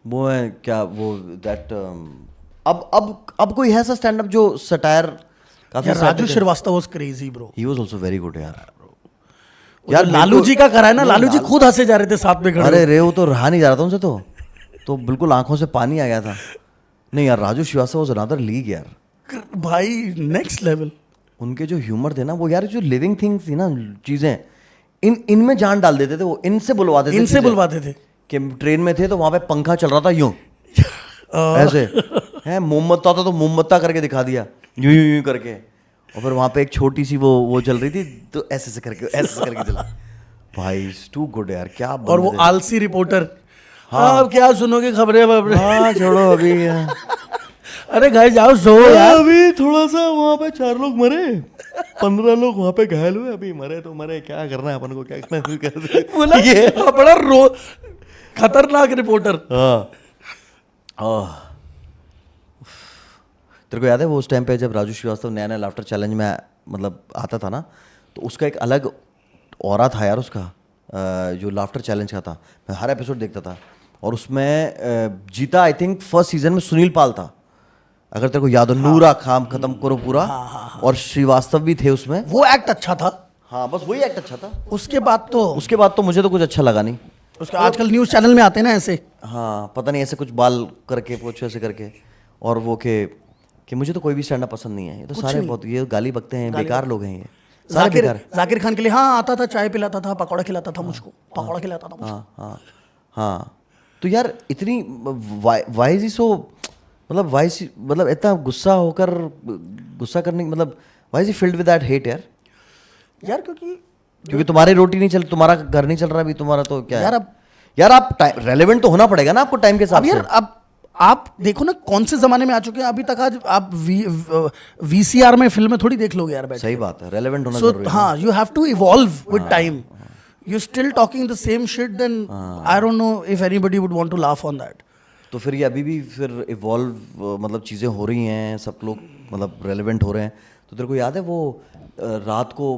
वो है क्या वो दैट अब कोई है ऐसा स्टैंड अप जो सटायर काफी यार Raju Srivastava was crazy bro. He was also very good यार। यार लालू जी का करा है ना, नहीं, लालू जी खुद हंसे जा रहे थे साथ में खड़े। अरे रे, वो तो रहा नहीं जा रहा था उनसे, तो बिल्कुल आंखों से पानी आ गया था। नहीं यार, Raju Srivastava was another league यार। भाई नेक्स्ट लेवल। उनके जो ह्यूमर थे ना, वो यार जो लिविंग थिंग्स थी ना, चीजें इनमें जान डाल देते थे वो, इनसे बुलवाते थे, इनसे चीजें। बुलवाते थे कि ट्रेन में थे तो वहां पे पंखा चल रहा था यूं ऐसे है, मोमबत्ता था तो मोमबत्ता करके दिखा दिया, यूं यूं यूं करके, और फिर वहां पे एक छोटी सी वो चल रही थी तो ऐसे करके चला। भाई टू गुड यार, क्या और वो बंदे थे। आलसी रिपोर्टर, हाँ अब क्या सुनोगे खबरें वबरें? हाँ छोड़ो अभी अरे घर जाओ सो यार। अभी थोड़ा सा वहां पे 4 लोग मरे, 15 लोग वहां पे घायल हुए, अभी मरे तो मरे, क्या करना है अपन को, क्या करना है बोला ये बड़ा खतरनाक रिपोर्टर। तेरे को याद है वो उस टाइम पे जब राजू श्रीवास्तव नया नया लाफ्टर चैलेंज में मतलब आता था ना, तो उसका एक अलग ऑरा था यार उसका, जो लाफ्टर चैलेंज का था, मैं हर एपिसोड देखता था। और उसमें जीता आई थिंक फर्स्ट सीजन में सुनील पाल था, अगर तेरे को याद हो। नूरा खाम खत्म करो पूरा, और श्रीवास्तव भी थे उसमें। वो एक्ट अच्छा था। हाँ बस वही एक्ट अच्छा था। उसके बाद तो मुझे तो कुछ अच्छा लगा नहीं। उसके आजकल न्यूज़ चैनल में आते हैं ना ऐसे, हाँ पता नहीं ऐसे कुछ बाल करके पोछे ऐसे करके, और वो कि मुझे तो कोई भी स्टैंड अप पसंद नहीं है, ये तो सारे बहुत ये गाली बकते हैं, बेकार लोग हैं ये सारे बेकार। जाकिर खान के लिए हाँ आता था, चाय पिलाता था, पकौड़ा खिलाता था मुझको, पकौड़ा खिलाता था मुझको। हाँ हाँ हाँ। तो यार इतनी वाई इज सो, मतलब मतलब इतना गुस्सा होकर, गुस्सा करने मतलब why is filled with that hate यार? यार क्योंकि तुम्हारी रोटी नहीं चल, तुम्हारा घर नहीं चल रहा अभी, तुम्हारा तो क्या यार है? अब यार आप रेलेवेंट तो होना पड़ेगा ना आपको टाइम के साथ अब यार अब आप देखो ना कौन से जमाने में आ चुके हैं। अभी तक आज आप वीसीआर में फिल्में थोड़ी देख लोगे यार बैठ सही बात है, रेलेवेंट होना सो जरूरी है। हाँ, you have to evolve with time. You still talking the same shit, then I don't know if anybody would want to laugh on that. तो फिर ये अभी भी फिर इवॉल्व मतलब चीज़ें हो रही हैं, सब लोग मतलब रेलेवेंट हो रहे हैं। तो तेरे को याद है वो रात को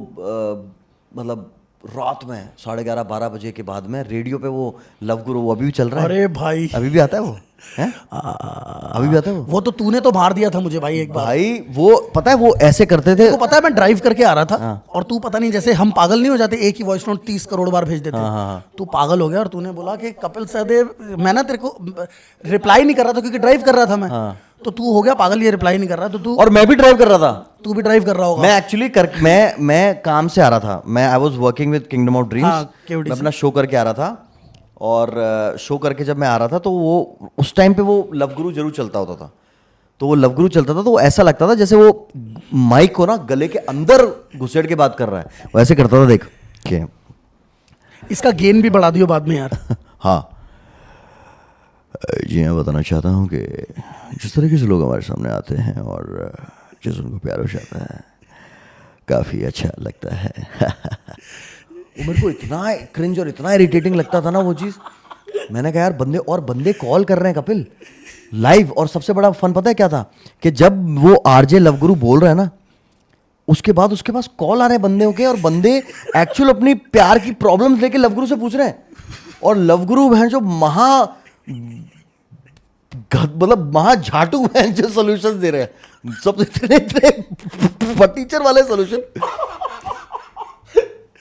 मतलब रात में 11:30-12 बजे के बाद में रेडियो पे वो लव गुरु वो अभी भी चल रहा है? अरे भाई अभी भी आता है वो? हैं? अभी भी आता है वो तो तूने तो मार दिया था मुझे भाई एक बार। भाई वो पता है वो ऐसे करते थे। तो पता है मैं ड्राइव करके आ रहा था और तू पता नहीं जैसे हम पागल नहीं हो जाते, एक ही वॉइस नोट 30 करोड़ बार भेज देते, तू पागल हो गया और तूने बोला कि कपिल सहदेव, मैं ना तेरे को रिप्लाई नहीं कर रहा था क्योंकि ड्राइव कर रहा था मैं, तो तू हो गया पागल, ये रिप्लाई नहीं कर रहा, तो तू, और मैं भी ड्राइव कर रहा था, तू भी ड्राइव कर रहा होगा। मैं एक्चुअली मैं काम से आ रहा था, मैं I was working with kingdom of dreams, मैं अपना शो करके आ रहा था। और शो करके जब मैं आ रहा था तो वो उस टाइम पे वो लव गुरु जरूर चलता होता था। तो वो लव गुरु चलता था तो वो ऐसा लगता था जैसे वो माइक को ना गले के अंदर घुसेड़ के बात कर रहा है, वो ऐसे करता था। देख के इसका गेन भी बढ़ा दियो बाद में यार। हाँ जी, मैं बताना चाहता हूँ कि जिस तरीके से लोग हमारे सामने आते हैं और जिस उनको प्यार हो जाता है, काफ़ी अच्छा लगता है। वो मेरे को इतना क्रिंज और इतना इरिटेटिंग लगता था ना वो चीज़। मैंने कहा यार बंदे कॉल कर रहे हैं कपिल लाइव, और सबसे बड़ा फन पता है क्या था कि जब वो आरजे लवगुरु बोल रहे हैं ना, उसके बाद उसके पास कॉल आ रहे हैं बंदे के, और बंदे एक्चुअल अपनी प्यार की प्रॉब्लम्स लेके लवगुरु से पूछ रहे हैं, और लवगुरु बहन जो मतलब महा झाटू बहन जो सॉल्यूशंस दे रहे हैं, सब इतने टीचर वाले सॉल्यूशन।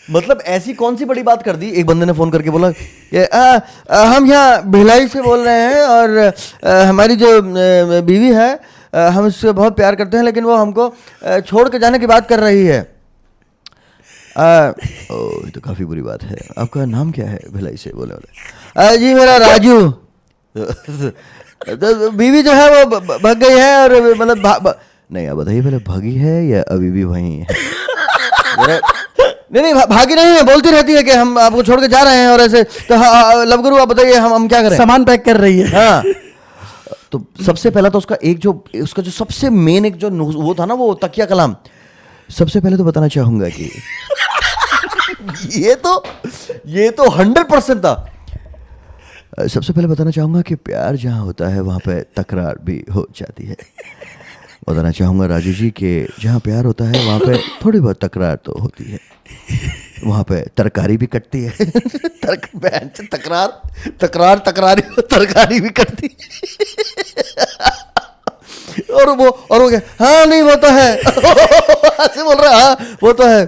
मतलब ऐसी कौन सी बड़ी बात कर दी। एक बंदे ने फोन करके बोला कि हम यहाँ भिलाई से बोल रहे हैं और हमारी जो बीवी है हम उससे बहुत प्यार करते हैं, लेकिन वो हमको छोड़ के जाने की बात कर रही है। ये तो काफ़ी बुरी बात है। आपका नाम क्या है? भिलाई से बोले वाले। जी मेरा राजू। तो बीवी जो है वो भाग गई है, और मतलब नहीं, आप बताइए पहले भागी है या अभी भी वहीं है? नहीं भागी नहीं है, बोलती रहती है कि हम आपको छोड़ के जा रहे हैं और ऐसे। तो लव गुरु आप बताइए हम क्या करें? सामान पैक कर रही है। हाँ। तो सबसे पहला तो उसका जो सबसे मेन एक जो वो था ना, वो तकिया कलाम। सबसे पहले तो बताना चाहूंगा कि ये तो 100% था। सबसे पहले बताना चाहूंगा कि प्यार जहाँ होता है वहाँ पे तकरार भी हो जाती है। बताना चाहूँगा राजू जी कि जहाँ प्यार होता है वहाँ पे थोड़ी बहुत तकरार तो होती है, वहाँ पे तरकारी भी कटती है। तरकारी भी कटती है। और वो क्या, हाँ नहीं वो तो है। ऐसे बोल रहा है, हाँ वो तो है।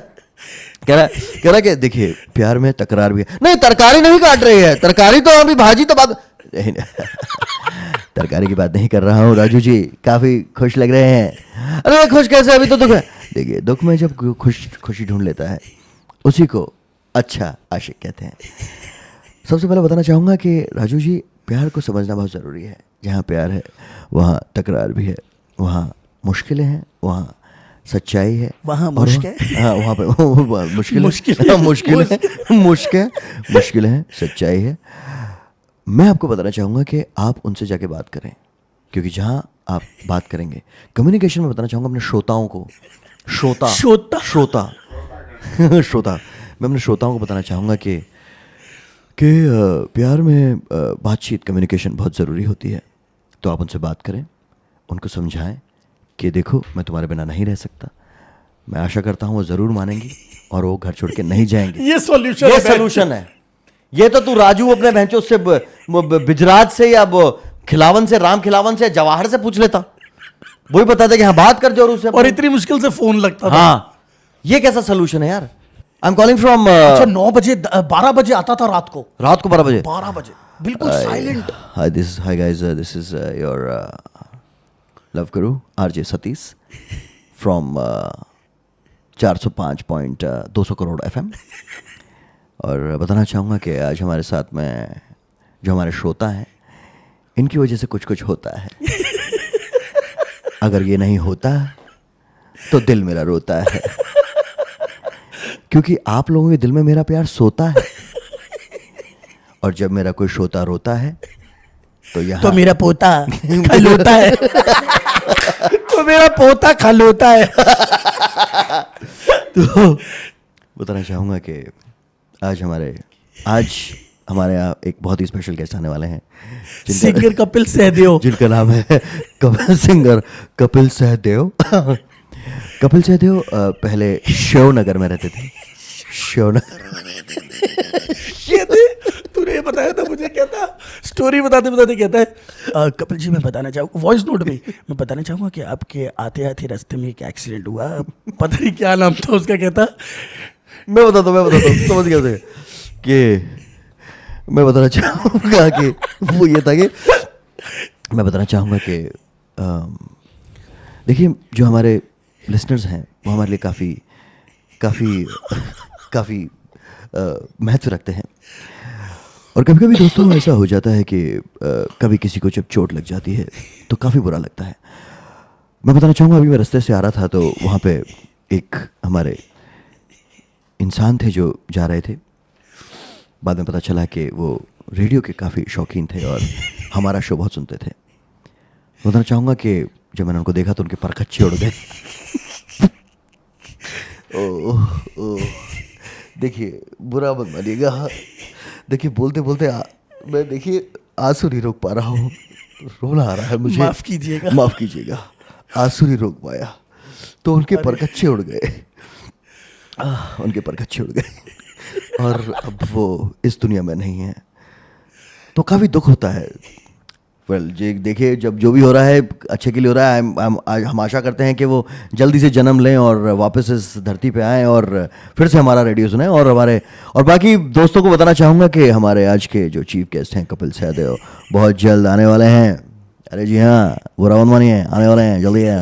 कह रहा कि देखिए प्यार में तकरार भी है। नहीं तरकारी नहीं काट रही है, तरकारी तो अभी भाजी तो बात तरकारी की बात नहीं कर रहा हूँ राजू जी, काफी खुश लग रहे हैं। अरे खुश कैसे, अभी तो दुख है। देखिए दुख में जब खुशी ढूंढ लेता है उसी को अच्छा आशिक कहते हैं। सबसे पहले बताना चाहूँगा कि राजू जी प्यार को समझना बहुत ज़रूरी है। जहाँ प्यार है वहाँ तकरार भी है, वहाँ मुश्किलें हैं, वहाँ सच्चाई है, वहाँ मुश्किल, हाँ वहाँ पे मुश्किल है, सच्चाई है। मैं आपको बताना चाहूँगा कि आप उनसे जाके बात करें, क्योंकि जहाँ आप बात करेंगे कम्युनिकेशन में, बताना चाहूँगा अपने श्रोताओं को, श्रोता मैं अपने श्रोताओं को बताना चाहूँगा कि प्यार में बातचीत, कम्युनिकेशन बहुत ज़रूरी होती है। तो आप उनसे बात करें, उनको समझाएं कि देखो मैं तुम्हारे बिना नहीं रह सकता, मैं आशा करता हूँ वो जरूर मानेंगी और वो घर छोड़ के नहीं जाएंगी। ये सॉल्यूशन ये सोल्यूशन है। ये तो तू राजू अपने बहनचोद से बिजराज से या खिलावन से, राम खिलावन से, जवाहर से पूछ लेता, वही बताते कि हाँ बात कर जोर उससे। और इतनी मुश्किल से फोन लगता था। हाँ, ये कैसा सोल्यूशन है यार। आई एम कॉलिंग फ्रॉम अच्छा 9 बजे 12 बजे आता था रात को, रात को 12 बजे। 12 बजे बिल्कुल silent. Hi guys, this is your love guru RJ Satish from 405.200 crore FM। और बताना चाहूँगा कि आज हमारे साथ में जो हमारे श्रोता हैं, इनकी वजह से कुछ कुछ होता है। अगर ये नहीं होता तो दिल मेरा रोता है, क्योंकि आप लोगों के दिल में मेरा प्यार सोता है। और जब मेरा कोई श्रोता रोता है तो यहाँ तो मेरा पोता खलोता है। तो मेरा पोता खलोता है। तो बताना चाहूँगा कि आज हमारे यहाँ एक बहुत ही स्पेशल गेस्ट आने वाले हैं, सिंगर कपिल सहदेव। जिनका नाम है सिंगर कपिल सहदेव। कपिल सहदेव पहले शिवनगर में रहते थे। तूने ये बताया था मुझे, क्या था स्टोरी बताते बताते कहता है कपिल जी मैं बताना चाहूँगा, वॉइस नोट में मैं बताना चाहूँगा कि आपके आते आते रास्ते में एक एक्सीडेंट हुआ, पता नहीं क्या नाम था उसका। कहता मैं बताता हूँ समझ गया कि मैं बताना चाहूँगा कि वो ये था कि मैं बताना चाहूँगा कि देखिए जो हमारे लिसनर्स हैं वो हमारे लिए काफ़ी महत्व रखते हैं। और कभी कभी दोस्तों ऐसा हो जाता है कि कभी किसी को जब चोट लग जाती है तो काफ़ी बुरा लगता है। मैं बताना चाहूँगा अभी मैं रास्ते से आ रहा था तो वहाँ पे एक हमारे इंसान थे जो जा रहे थे। बाद में पता चला कि वो रेडियो के काफ़ी शौकीन थे और हमारा शो बहुत सुनते थे। बताना चाहूँगा कि जब मैंने उनको देखा तो उनके पर कच्चे उड़ गए। ओह देखिए बुरा मत मानिएगा, देखिए बोलते बोलते मैं देखिए आंसू नहीं रोक पा रहा हूँ, रोना आ रहा है मुझे, माफ़ कीजिएगा। आंसू नहीं रोक पाया तो उनके परकच्चे उड़ गए। उनके परकच्चे उड़ गए और अब वो इस दुनिया में नहीं है, तो काफ़ी दुख होता है। वेल जी देखिए जब जो भी हो रहा है अच्छे के लिए हो रहा है। हम आशा करते हैं कि वो जल्दी से जन्म लें और वापस इस धरती पे आएँ और फिर से हमारा रेडियो सुनें। और बाकी दोस्तों को बताना चाहूँगा कि हमारे आज के जो चीफ गेस्ट हैं कपिल सहदेव बहुत जल्द आने वाले हैं। अरे जी हाँ, बुरा मत मानिए, आने वाले हैं, जल्दी है।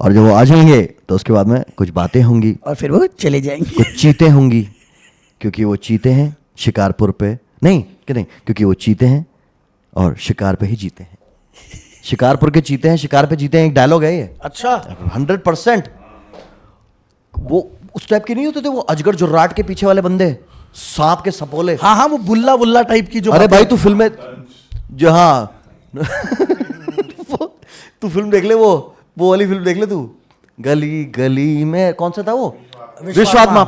और जब वो आ जाएंगे तो उसके बाद में कुछ बातें होंगी और फिर वो चले जाएंगे। कुछ चीते होंगी, क्योंकि वो चीते हैं शिकारपुर पे नहीं क्योंकि वो चीते हैं और शिकार पे ही जीते हैं। शिकारपुर के चीते हैं, शिकार पे जीते हैं, एक डायलॉग है ये। अच्छा 100%। वो उस टाइप के नहीं होते थे वो अजगर जुर्राट के पीछे वाले बंदे, सांप के सपोले। हाँ वो बुल्ला टाइप की जो अरे भाई तू फिल्म में जो हाँ तू फिल्म देख ले, वो वाली फिल्म देख ले तू, गली गली में कौन सा था वो, विश्वात्मा।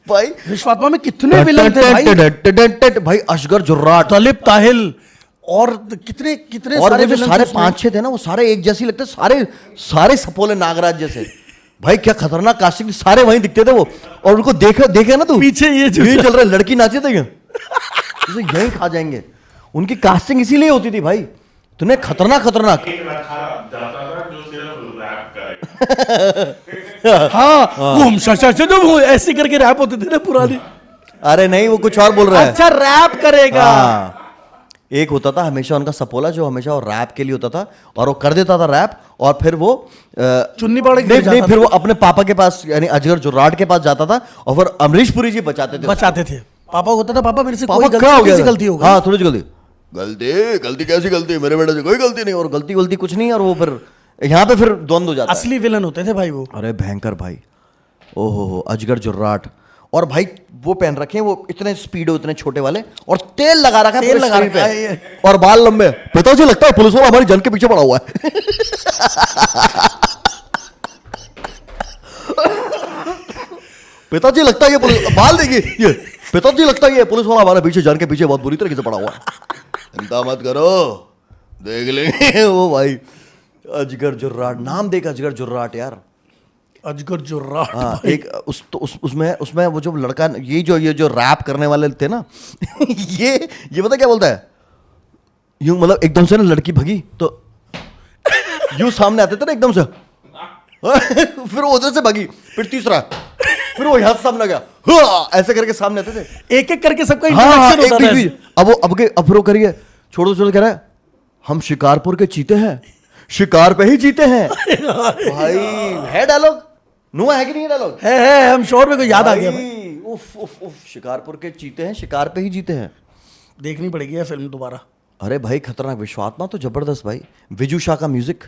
भाई विश्वात्मा में कितने विलन थे भाई अजगर जुर्राट, तलिब ताहिल और कितने और सारे वो जो villain सारे थे उसमें। 5-6 थे ना वो सारे एक जैसे लगते, सारे सपोले नागराज जैसे। भाई क्या खतरनाक कास्टिंग, सारे वहीं दिखते थे वो। और उनको देखे ना तू पीछे ये जो यही चल रहा है, लड़की नाचे थे क्या यही खा जाएंगे। उनकी कास्टिंग इसीलिए होती थी भाई, तूने खतरनाक एक रखा जाता था जो सिर्फ रैप करेगा। हाँ वो हम जो वो ऐसे करके रैप होते थे ना पुराने। अरे नहीं वो कुछ और बोल रहा है। अच्छा रैप करेगा। हाँ, एक होता था हमेशा उनका सपोला जो हमेशा वो रैप के लिए होता था और वो कर देता था रैप और फिर वो चुन्नी पकड़ के नहीं जाता फिर वो अपने पापा के पास यानी अजगर जुर्राट के पास जाता था और फिर अमरीश पुरी जी बचाते थे। पापा होता था पापा मेरे से पापा कोई क्या हो गया, गलती हो गई। हाँ थोड़ी सी गलती कैसी गलती, मेरे बेटे से कोई गलती नहीं और गलती कुछ नहीं। और वो फिर यहाँ पे फिर द्वंद हो जाता है। असली विलन होते थे भाई वो। अरे भयंकर भाई, ओहो अजगर जुर्राट। और भाई वो पहन रखे हैं वो इतने स्पीडो इतने छोटे वाले और तेल लगा रखा है, तेल पूरे लगा शरीर रखा पे है। और बाल लंबे। पिताजी लगता है पुलिस वाला हमारी जन के पीछे पड़ा हुआ है। पिताजी लगता है ये पुलिस, बाल देखिए ये, पिताजी लगता है ये पुलिस वाला हमारे पीछे जन के पीछे बहुत बुरी तरीके से पड़ा हुआ है। चिंता मत करो देख लेंगे वो भाई। अजगर जुर्राट, नाम देख अजगर जुर्राट यार। अजगर जुर्राट। हाँ, एक उसमें वो जो लड़का, ये जो रैप करने वाले थे ना ये पता क्या बोलता है, यूं मतलब एकदम से ना लड़की भगी तो यूं सामने आते थे ना एकदम से फिर वो उधर से भगी, फिर तीसरा, फिर वो यहाँ से सामने आ गया, हाँ, ऐसे करके सामने आते थे, एक एक करके सबका हाँ, इंट्रोडक्शन होता था ऐसे। अब वो करिए, छोड़ो कह रहा है, हम शिकारपुर के चीते हैं, शिकार पे ही जीते हैं। भाई है डायलॉग, नुआ है कि नहीं डायलॉग? है, हम श्योर, मेरे को याद आ गया भाई। भाई, उफ उफ उफ, शिकारपुर के चीते हैं, शिकार पे ही जीते हैं। देखनी पड़ेगी ये फिल्म दोबारा। अरे भाई खतरनाक, विश्वात्मा तो जबरदस्त भाई, विजू शाह का म्यूजिक।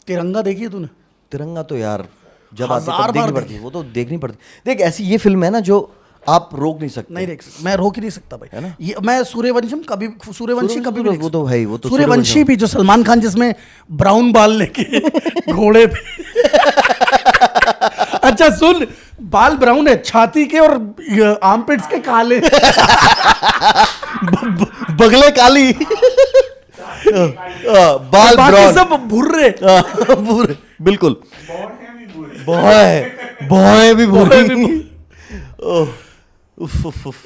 तिरंगा देखी है तूने? तिरंगा तो यार जब आती हजार तब देखनी बार पड़ती है, वो तो देखनी पड़ती। देख ऐसी ये फिल्म है ना जो आप रोक नहीं सकते। नहीं देख सकता, मैं रोक ही नहीं सकता भाई, है ना? ये मैं सूर्यवंशी कभी भी नहीं वो तो भाई, वो तो सूर्यवंशी भी, जो सलमान खान जिसमें ब्राउन बाल लेके घोड़े पे अच्छा सुन, बाल ब्राउन है, छाती के और आर्मपिट्स के काले बगले काली बाल बाकी ब्राउन, सब भुर्रे। भूरे, बिल्कुल, बहुत है भी बुरे। बॉय भी भूरे। ओह, उफ उफ उफ।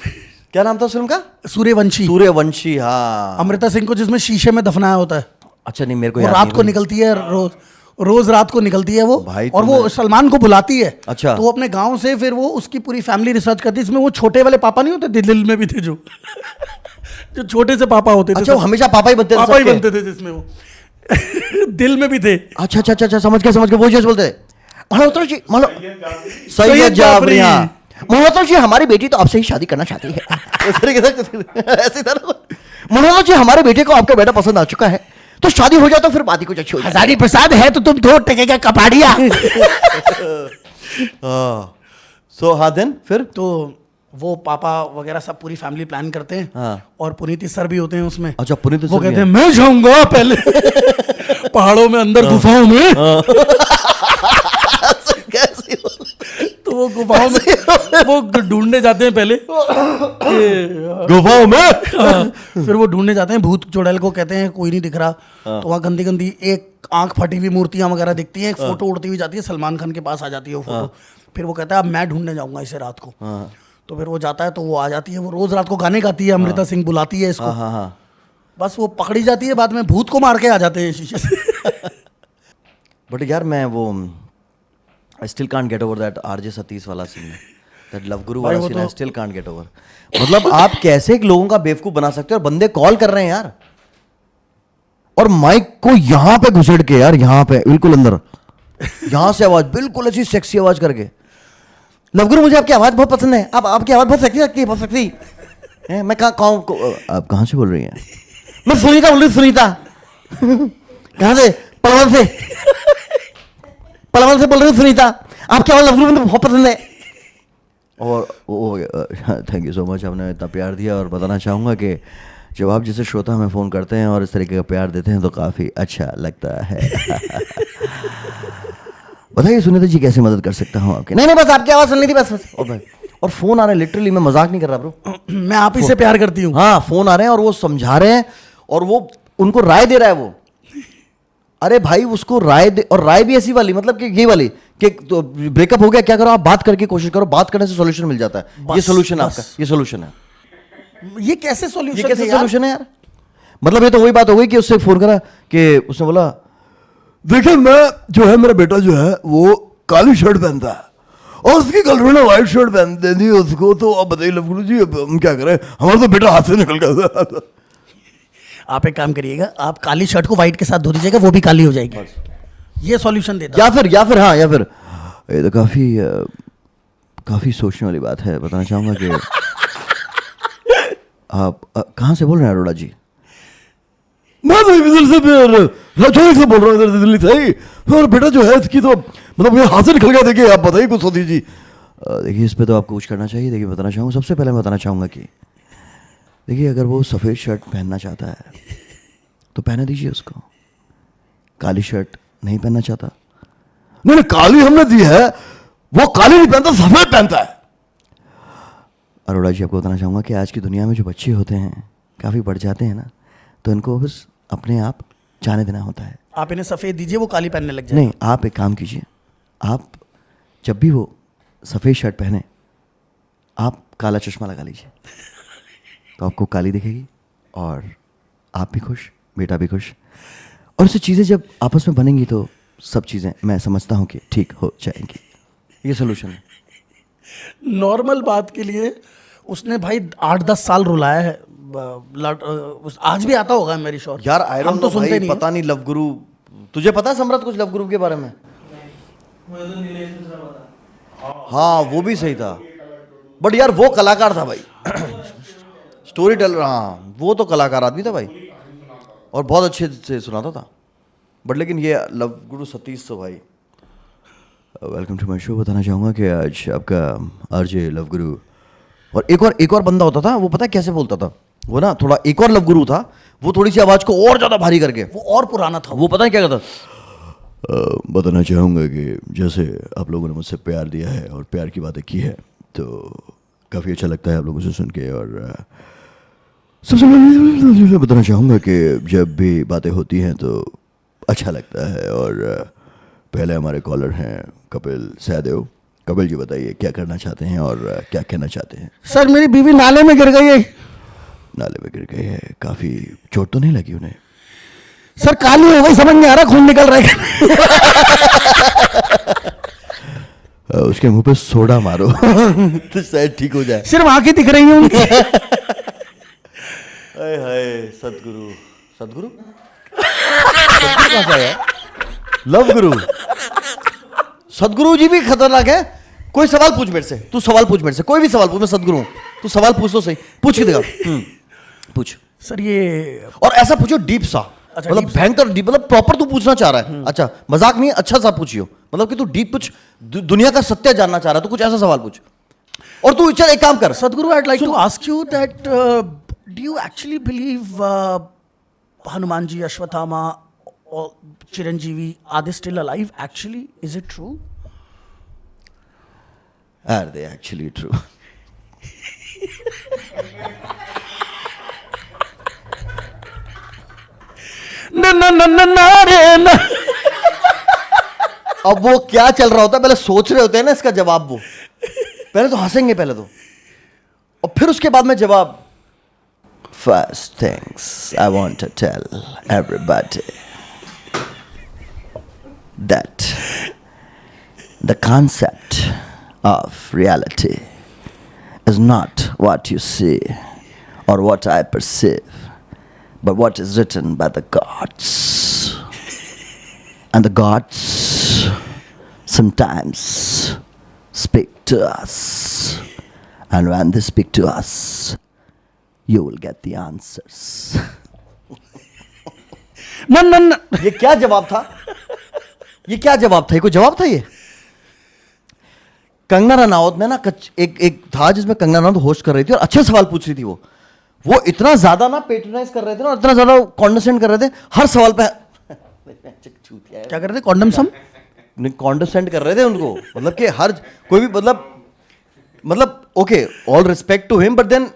क्या नाम था उस फिल्म का? सूर्यवंशी। सूर्यवंशी, हाँ। अमृता सिंह को जिसमें शीशे में दफनाया होता है, अच्छा नहीं, मेरे को वो याद रात नहीं को भाई। निकलती है, रोज रात को निकलती है वो, भाई और वो तुमने- सलमान को बुलाती है। अच्छा। तो वो अपने गांव से फिर वो उसकी पूरी फैमिली रिसर्च करती है। इसमें वो छोटे वाले पापा नहीं होते, दिल में भी थे जो जो छोटे से पापा होते थे, अच्छा, वो हमेशा पापा ही बनते थे पापा ही सबके। बनते थे जिसमें वो दिल में भी थे। अच्छा अच्छा अच्छा अच्छा, समझ गया, वो जैसे बोलते हैं, मल्होत्रा जी, सैयद सैयद जाफरी, जाफरी। हाँ, मल्होत्रा जी हमारी बेटी तो आपसे ही शादी करना चाहती है। इस तरीके से ऐसे था ना, मल्होत्रा जी हमारे बेटे को आपका बेटा पसंद आ चुका है, तो शादी हो जाए तो फिर बात ही कुछ अच्छी हो जाए। हजारी प्रसाद है तो तुम दो टके का कपाड़िया। सो हाँ, देन फिर तो वो पापा वगैरह सब पूरी फैमिली प्लान करते हैं, हाँ। और पुनीत सर भी होते हैं उसमें। अच्छा, पुनीत वो सर भी कहते हैं हैं। मैं जाऊंगा पहले पहाड़ों में अंदर गुफाओं में। कैसे तो वो गुफाओं में वो ढूंढने जाते हैं पहले गुफाओं में? हाँ, फिर वो ढूंढने जाते हैं, भूत चुड़ैल को कहते हैं, कोई नहीं दिख रहा। तो वहाँ गंदी गंदी एक आंख फटी हुई मूर्तियां वगैरह दिखती हैं, एक फोटो उड़ती हुई जाती है, सलमान खान के पास आ जाती है वो फोटो। फिर वो कहता है अब मैं ढूंढने जाऊंगा इसे रात को। तो फिर वो जाता है, तो वो आ जाती है, वो रोज रात को गाने गाती है, अमृता सिंह बुलाती है इसको। हाँ हाँ हाँ। बस वो पकड़ी जाती है, बाद में भूत को मार के आ जाते हैं शीशे से। बट यार मैं वो I still can't get over that RJ Satish वाला सीन, दैट लव गुरु भाई वाला वो सीन, आई तो- स्टिल कांट गेट ओवर। मतलब आप कैसे एक लोगों का बेवकूफ बना सकते हो, और बंदे कॉल कर रहे हैं यार, और माइक को यहां पे घुसेड़ के यार, यहां पे बिल्कुल अंदर, यहां से आवाज बिल्कुल ऐसी सेक्सी आवाज करके, लव गुरु मुझे आपकी आवाज बहुत पसंद है, आप आपकी आवाज बहुत सेक्सी लगती है, बहुत सेक्सी है। मैं आप कहां से बोल रही हैं? मैं सुनीता बोल रही हूँ, सुनीता। कहां से? पलवल से, पलवल से बोल रही हूँ सुनीता, आपकी आवाज लव गुरु मुझे बहुत पसंद है। और थैंक यू सो मच, आपने इतना प्यार दिया, और बताना चाहूँगा कि जब आप जैसे श्रोता हमें फ़ोन करते हैं और इस तरीके का प्यार देते हैं तो काफ़ी अच्छा लगता है। बताइए सुनीता जी, कैसे मदद कर सकता हूँ आपकी? नहीं नहीं, बस आपकी आवाज़ सुननी थी, बस बस। और भाई, और फ़ोन आ रहे हैं, लिटरली मैं मजाक नहीं कर रहा ब्रो, मैं आप ही से प्यार करती हूँ। हाँ, फ़ोन आ रहे हैं और वो समझा रहे हैं, और वो उनको राय दे रहा है वो। अरे भाई उसको राय दे, और राय भी ऐसी वाली, मतलब कि ये वाली कि तो ब्रेकअप हो गया, क्या करो आप बात करके कोशिश करो, बात करने से सॉल्यूशन मिल जाता है। बस, ये सॉल्यूशन है बस। आपका, ये सॉल्यूशन है। ये कैसे सॉल्यूशन? ये कैसे सॉल्यूशन है यार? मतलब ये तो वही बात हो गई कि उससे फोन करा कि उसने बोला, देखिए मैं जो है, मेरा बेटा जो है वो काली शर्ट पहनता है और उसकी गर्लफ्रेंड ने व्हाइट शर्ट पहन दे दी उसको, तो अब बताइए लव गुरु जी अब हम क्या करें, हमारा तो बेटा हाथ से निकल गया। आप एक काम करिएगा, आप काली शर्ट को व्हाइट के साथ धो दीजिएगा, वो भी काली हो जाएगी। ये सॉल्यूशन देता या फिर हाँ, या फिर ये तो काफी सोचने वाली बात है। बताना चाहूंगा कि आप कहाँ से बोल रहे हैं अरोड़ा जी? मैं तो इधर से रजौरी से बोल रहा हूँ, इधर से दिल्ली से ही। और बेटा जो है इसकी तो मतलब ये हाथ से निकल गया। देखिए आप बताइए कुछ होती जी। देखिए इस पे तो आपको कुछ करना चाहिए। देखिए बताना चाहूँगा, सबसे पहले मैं बताना चाहूँगा कि देखिए अगर वो सफ़ेद शर्ट पहनना चाहता है तो पहने दीजिए उसको। काली शर्ट नहीं पहनना चाहता, नहीं काली हमने दी है, वो काली नहीं पहनता, सफ़ेद पहनता है। अरोड़ा जी आपको बताना चाहूँगा कि आज की दुनिया में जो बच्चे होते हैं काफ़ी बढ़ जाते हैं ना, तो इनको बस अपने आप जाने देना होता है। आप इन्हें सफ़ेद दीजिए, वो काली पहनने लग जाए। नहीं, आप एक काम कीजिए, आप जब भी वो सफ़ेद शर्ट पहने आप काला चश्मा लगा लीजिए, तो आपको काली दिखेगी और आप भी खुश, बेटा भी खुश, और उससे चीज़ें जब आपस में बनेंगी तो सब चीज़ें मैं समझता हूँ कि ठीक हो जाएंगी। ये सोल्यूशन है। नॉर्मल बात के लिए उसने भाई 8-10 साल रुलाया है। आज भी आता होगा मेरी शोर यार आई हम डोंट तो नो सुनते भाई, नहीं पता नहीं लव गुरु, तुझे पता है सम्राट कुछ लव गुरु के बारे में? हाँ वो भी सही था, बट यार वो कलाकार था भाई। स्टोरी टेलर, हाँ वो तो कलाकार आदमी था भाई, और बहुत अच्छे से सुनाता था। बट लेकिन ये लव गुरु सतीश तो भाई, वेलकम टू माय शो। बताना चाहूँगा कि आज आपका आरजे लव गुरु, और एक और बंदा होता था, वो पता है कैसे बोलता था वो ना, थोड़ा एक और लव गुरु था, वो थोड़ी सी आवाज़ को और ज़्यादा भारी करके, वो और पुराना था। वो पता है क्या कहता, बताना चाहूँगा कि जैसे आप लोगों ने मुझसे प्यार दिया है और प्यार की बातें की है, तो काफ़ी अच्छा लगता है आप लोगों से सुन के, और सबसे पहले बताना चाहूँगा कि जब भी बातें होती हैं तो अच्छा लगता है। और पहले हमारे कॉलर हैं कपिल सहदेव। कपिल जी बताइए क्या करना चाहते हैं और क्या कहना चाहते हैं? सर मेरी बीवी नाले में गिर गई है। नाले में गिर गई है, काफ़ी चोट तो नहीं लगी उन्हें? सर काली हो गई, समझ नहीं आ रहा, खून निकल रहा है। उसके मुंह पे सोडा मारो तो शायद ठीक हो जाए। सिर्फ आंखें दिख रही हैं उनकी। हाय हाय, सदगुरु सदगुरु सदगुरु कहाँ से आया? लव गुरु, सदगुरु जी भी खतरनाक है। कोई सवाल पूछ मेरे से, तू सवाल पूछ मेरे से, कोई भी सवाल पूछ, मैं सदगुरु हूँ, तू सवाल पूछ तो सही, पूछ के दिखा। पूछ सर ये और ऐसा पूछो डीप सा, अच्छा, मतलब deep सा। भयंकर डीप, मतलब प्रॉपर तू पूछना चाह रहा है। अच्छा मजाक नहीं, अच्छा सा पूछियो, मतलब कि तू डीप कुछ दुनिया का सत्य जानना चाह रहा है, तो कुछ ऐसा सवाल पूछ। और तू चल एक काम कर Sadhguru, I'd like to ask you that do you actually believe Hanumanji, Ashwathama, or Chiranjeevi, are they still alive? Actually, is it true? Are they actually true? ना अब वो क्या चल रहा होता है, पहले सोच रहे होते हैं ना इसका जवाब, वो पहले तो हंसेंगे पहले तो, और फिर उसके बाद में जवाब। First things I want to tell everybody that the concept of reality is not what you see or what I perceive, but what is written by the gods. And the gods sometimes speak to us. And when they speak to us, you will get the answers. ना ये क्या जवाब था? ये क्या जवाब था? ये कोई जवाब था ये? कंगना रनावत ने ना एक था जिसमें कंगना रनावत होस्ट कर रही थी और अच्छे सवाल पूछ रही थी। वो इतना ज्यादा ना पेट्रोनाइज कर रहे थे ना, और इतना ज्यादा कॉन्डरसेंट कर रहे थे हर सवाल पे। क्या कर रहे थे? कॉन्डम सम कॉन्डरसेंट कर रहे थे उनको, मतलब कि हर कोई भी, मतलब okay, all respect to him, but then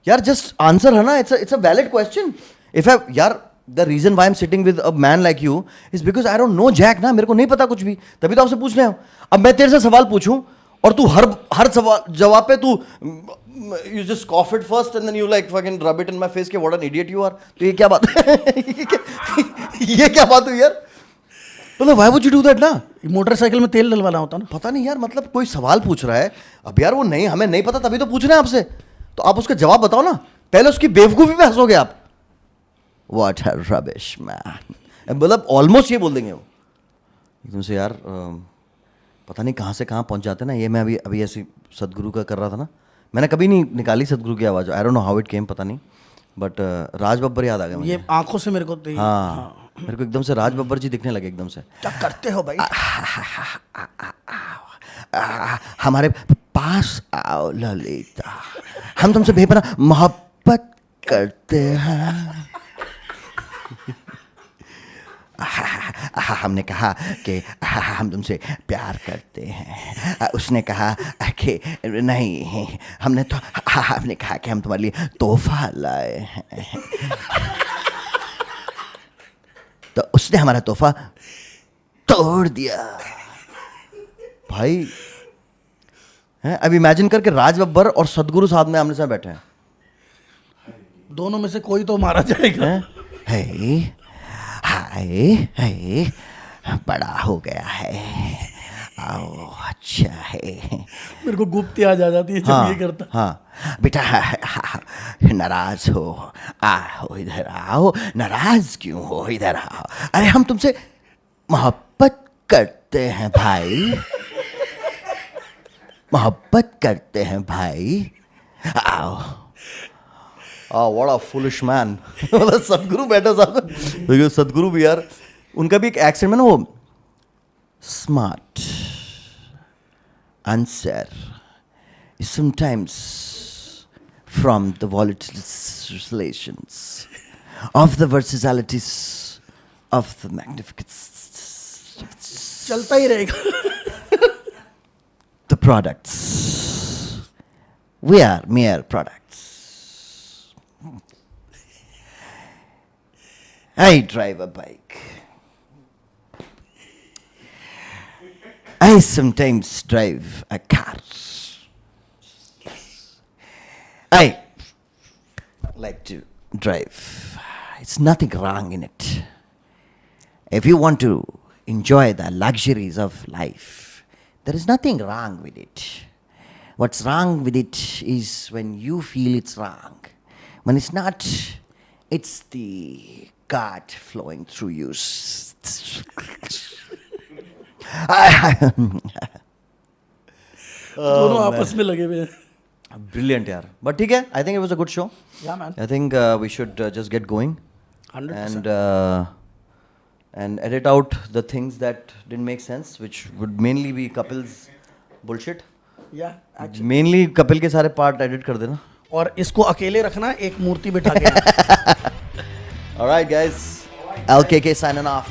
यार जस्ट आंसर है ना, it's a valid question. If I यार the reason why I am sitting with a man like you is because I don't know Jack ना, मेरे को नहीं पता कुछ भी, तभी तो आपसे पूछ रहे हो। अब मैं तेरे से सवाल पूछूं और तू हर सवाल जवाब पे तू you just cough it first and then you like fucking rub it in my face कि what an idiot you are। तो ये क्या बात ये क्या बात हुई यार? मतलब why would you do that ना? मोटरसाइकिल में तेल डलवाना होता ना। पता नहीं यार, मतलब कोई सवाल पूछ रहा है, अब यार वो नहीं, हमें नहीं पता तभी तो पूछ रहे हैं आपसे, तो आप उसका जवाब बताओ ना, पहले उसकी बेवकूफी पे हंसोगे आप। What a rubbish man, मतलब ऑलमोस्ट ये बोल देंगे वो एकदम से यार। पता नहीं कहाँ से कहाँ पहुँच जाते ना। ये मैं अभी ऐसे सदगुरु का कर रहा था ना, मैंने कभी नहीं निकाली सदगुरु की आवाज़, आई don't know how it came, पता नहीं, बट राज बब्बर याद आ गया मुझे। ये आंखों से मेरे को हाँ, मेरे को एकदम से राज बब्बर जी दिखने लगे एकदम से। क्या करते हो भाई? हमारे पास आओ ललिता, हम तुमसे बेपनाह मोहब्बत करते हैं। हमने कहा कि हम तुमसे प्यार करते हैं, उसने कहा कि नहीं, हमने कहा कि हम तुम्हारे लिए तोहफा लाए हैं। तो उसने हमारा तोहफा तोड़ दिया भाई। हैं, अब इमेजिन करके राज बब्बर और सदगुरु साहब में आमने सामने बैठे हैं। दोनों में से कोई तो मारा जाएगा। है हाय हाय बड़ा हो गया है, आओ अच्छा है। मेरे को गुप्त याद आ जाती है जब ये करता। हाँ बेटा नाराज हो, आओ इधर आओ, नाराज क्यों हो, इधर आओ। अरे हम तुमसे मोहब्बत करते हैं भाई, मोहब्बत करते हैं भाई, आओ। What a foolish man. मतलब सदगुरु बैठा साथ में, देखो सदगुरु भी यार, उनका भी एक एक्सेंट में ना वो smart answer sometimes from the volatilizations of the versatilities of the magnificence चलता ही रहेगा। the products. We are mere products. I drive a bike. I sometimes drive a car. I like to drive. It's nothing wrong in it. If you want to enjoy the luxuries of life, there is nothing wrong with it. What's wrong with it is when you feel it's wrong. When it's not, it's the God flowing through you. दोनों आपस में लगे हुए हैं। Brilliant यार, but ठीक है, I think it was a good show. Yeah, man. I think we should just get going 100%. and edit out the things that didn't make sense, which would mainly be Kapil's bullshit. Yeah, actually. Mainly Kapil के सारे part edit कर देना। और इसको अकेले रखना, एक मूर्ति बिठा के। Alright guys, LKK signing off.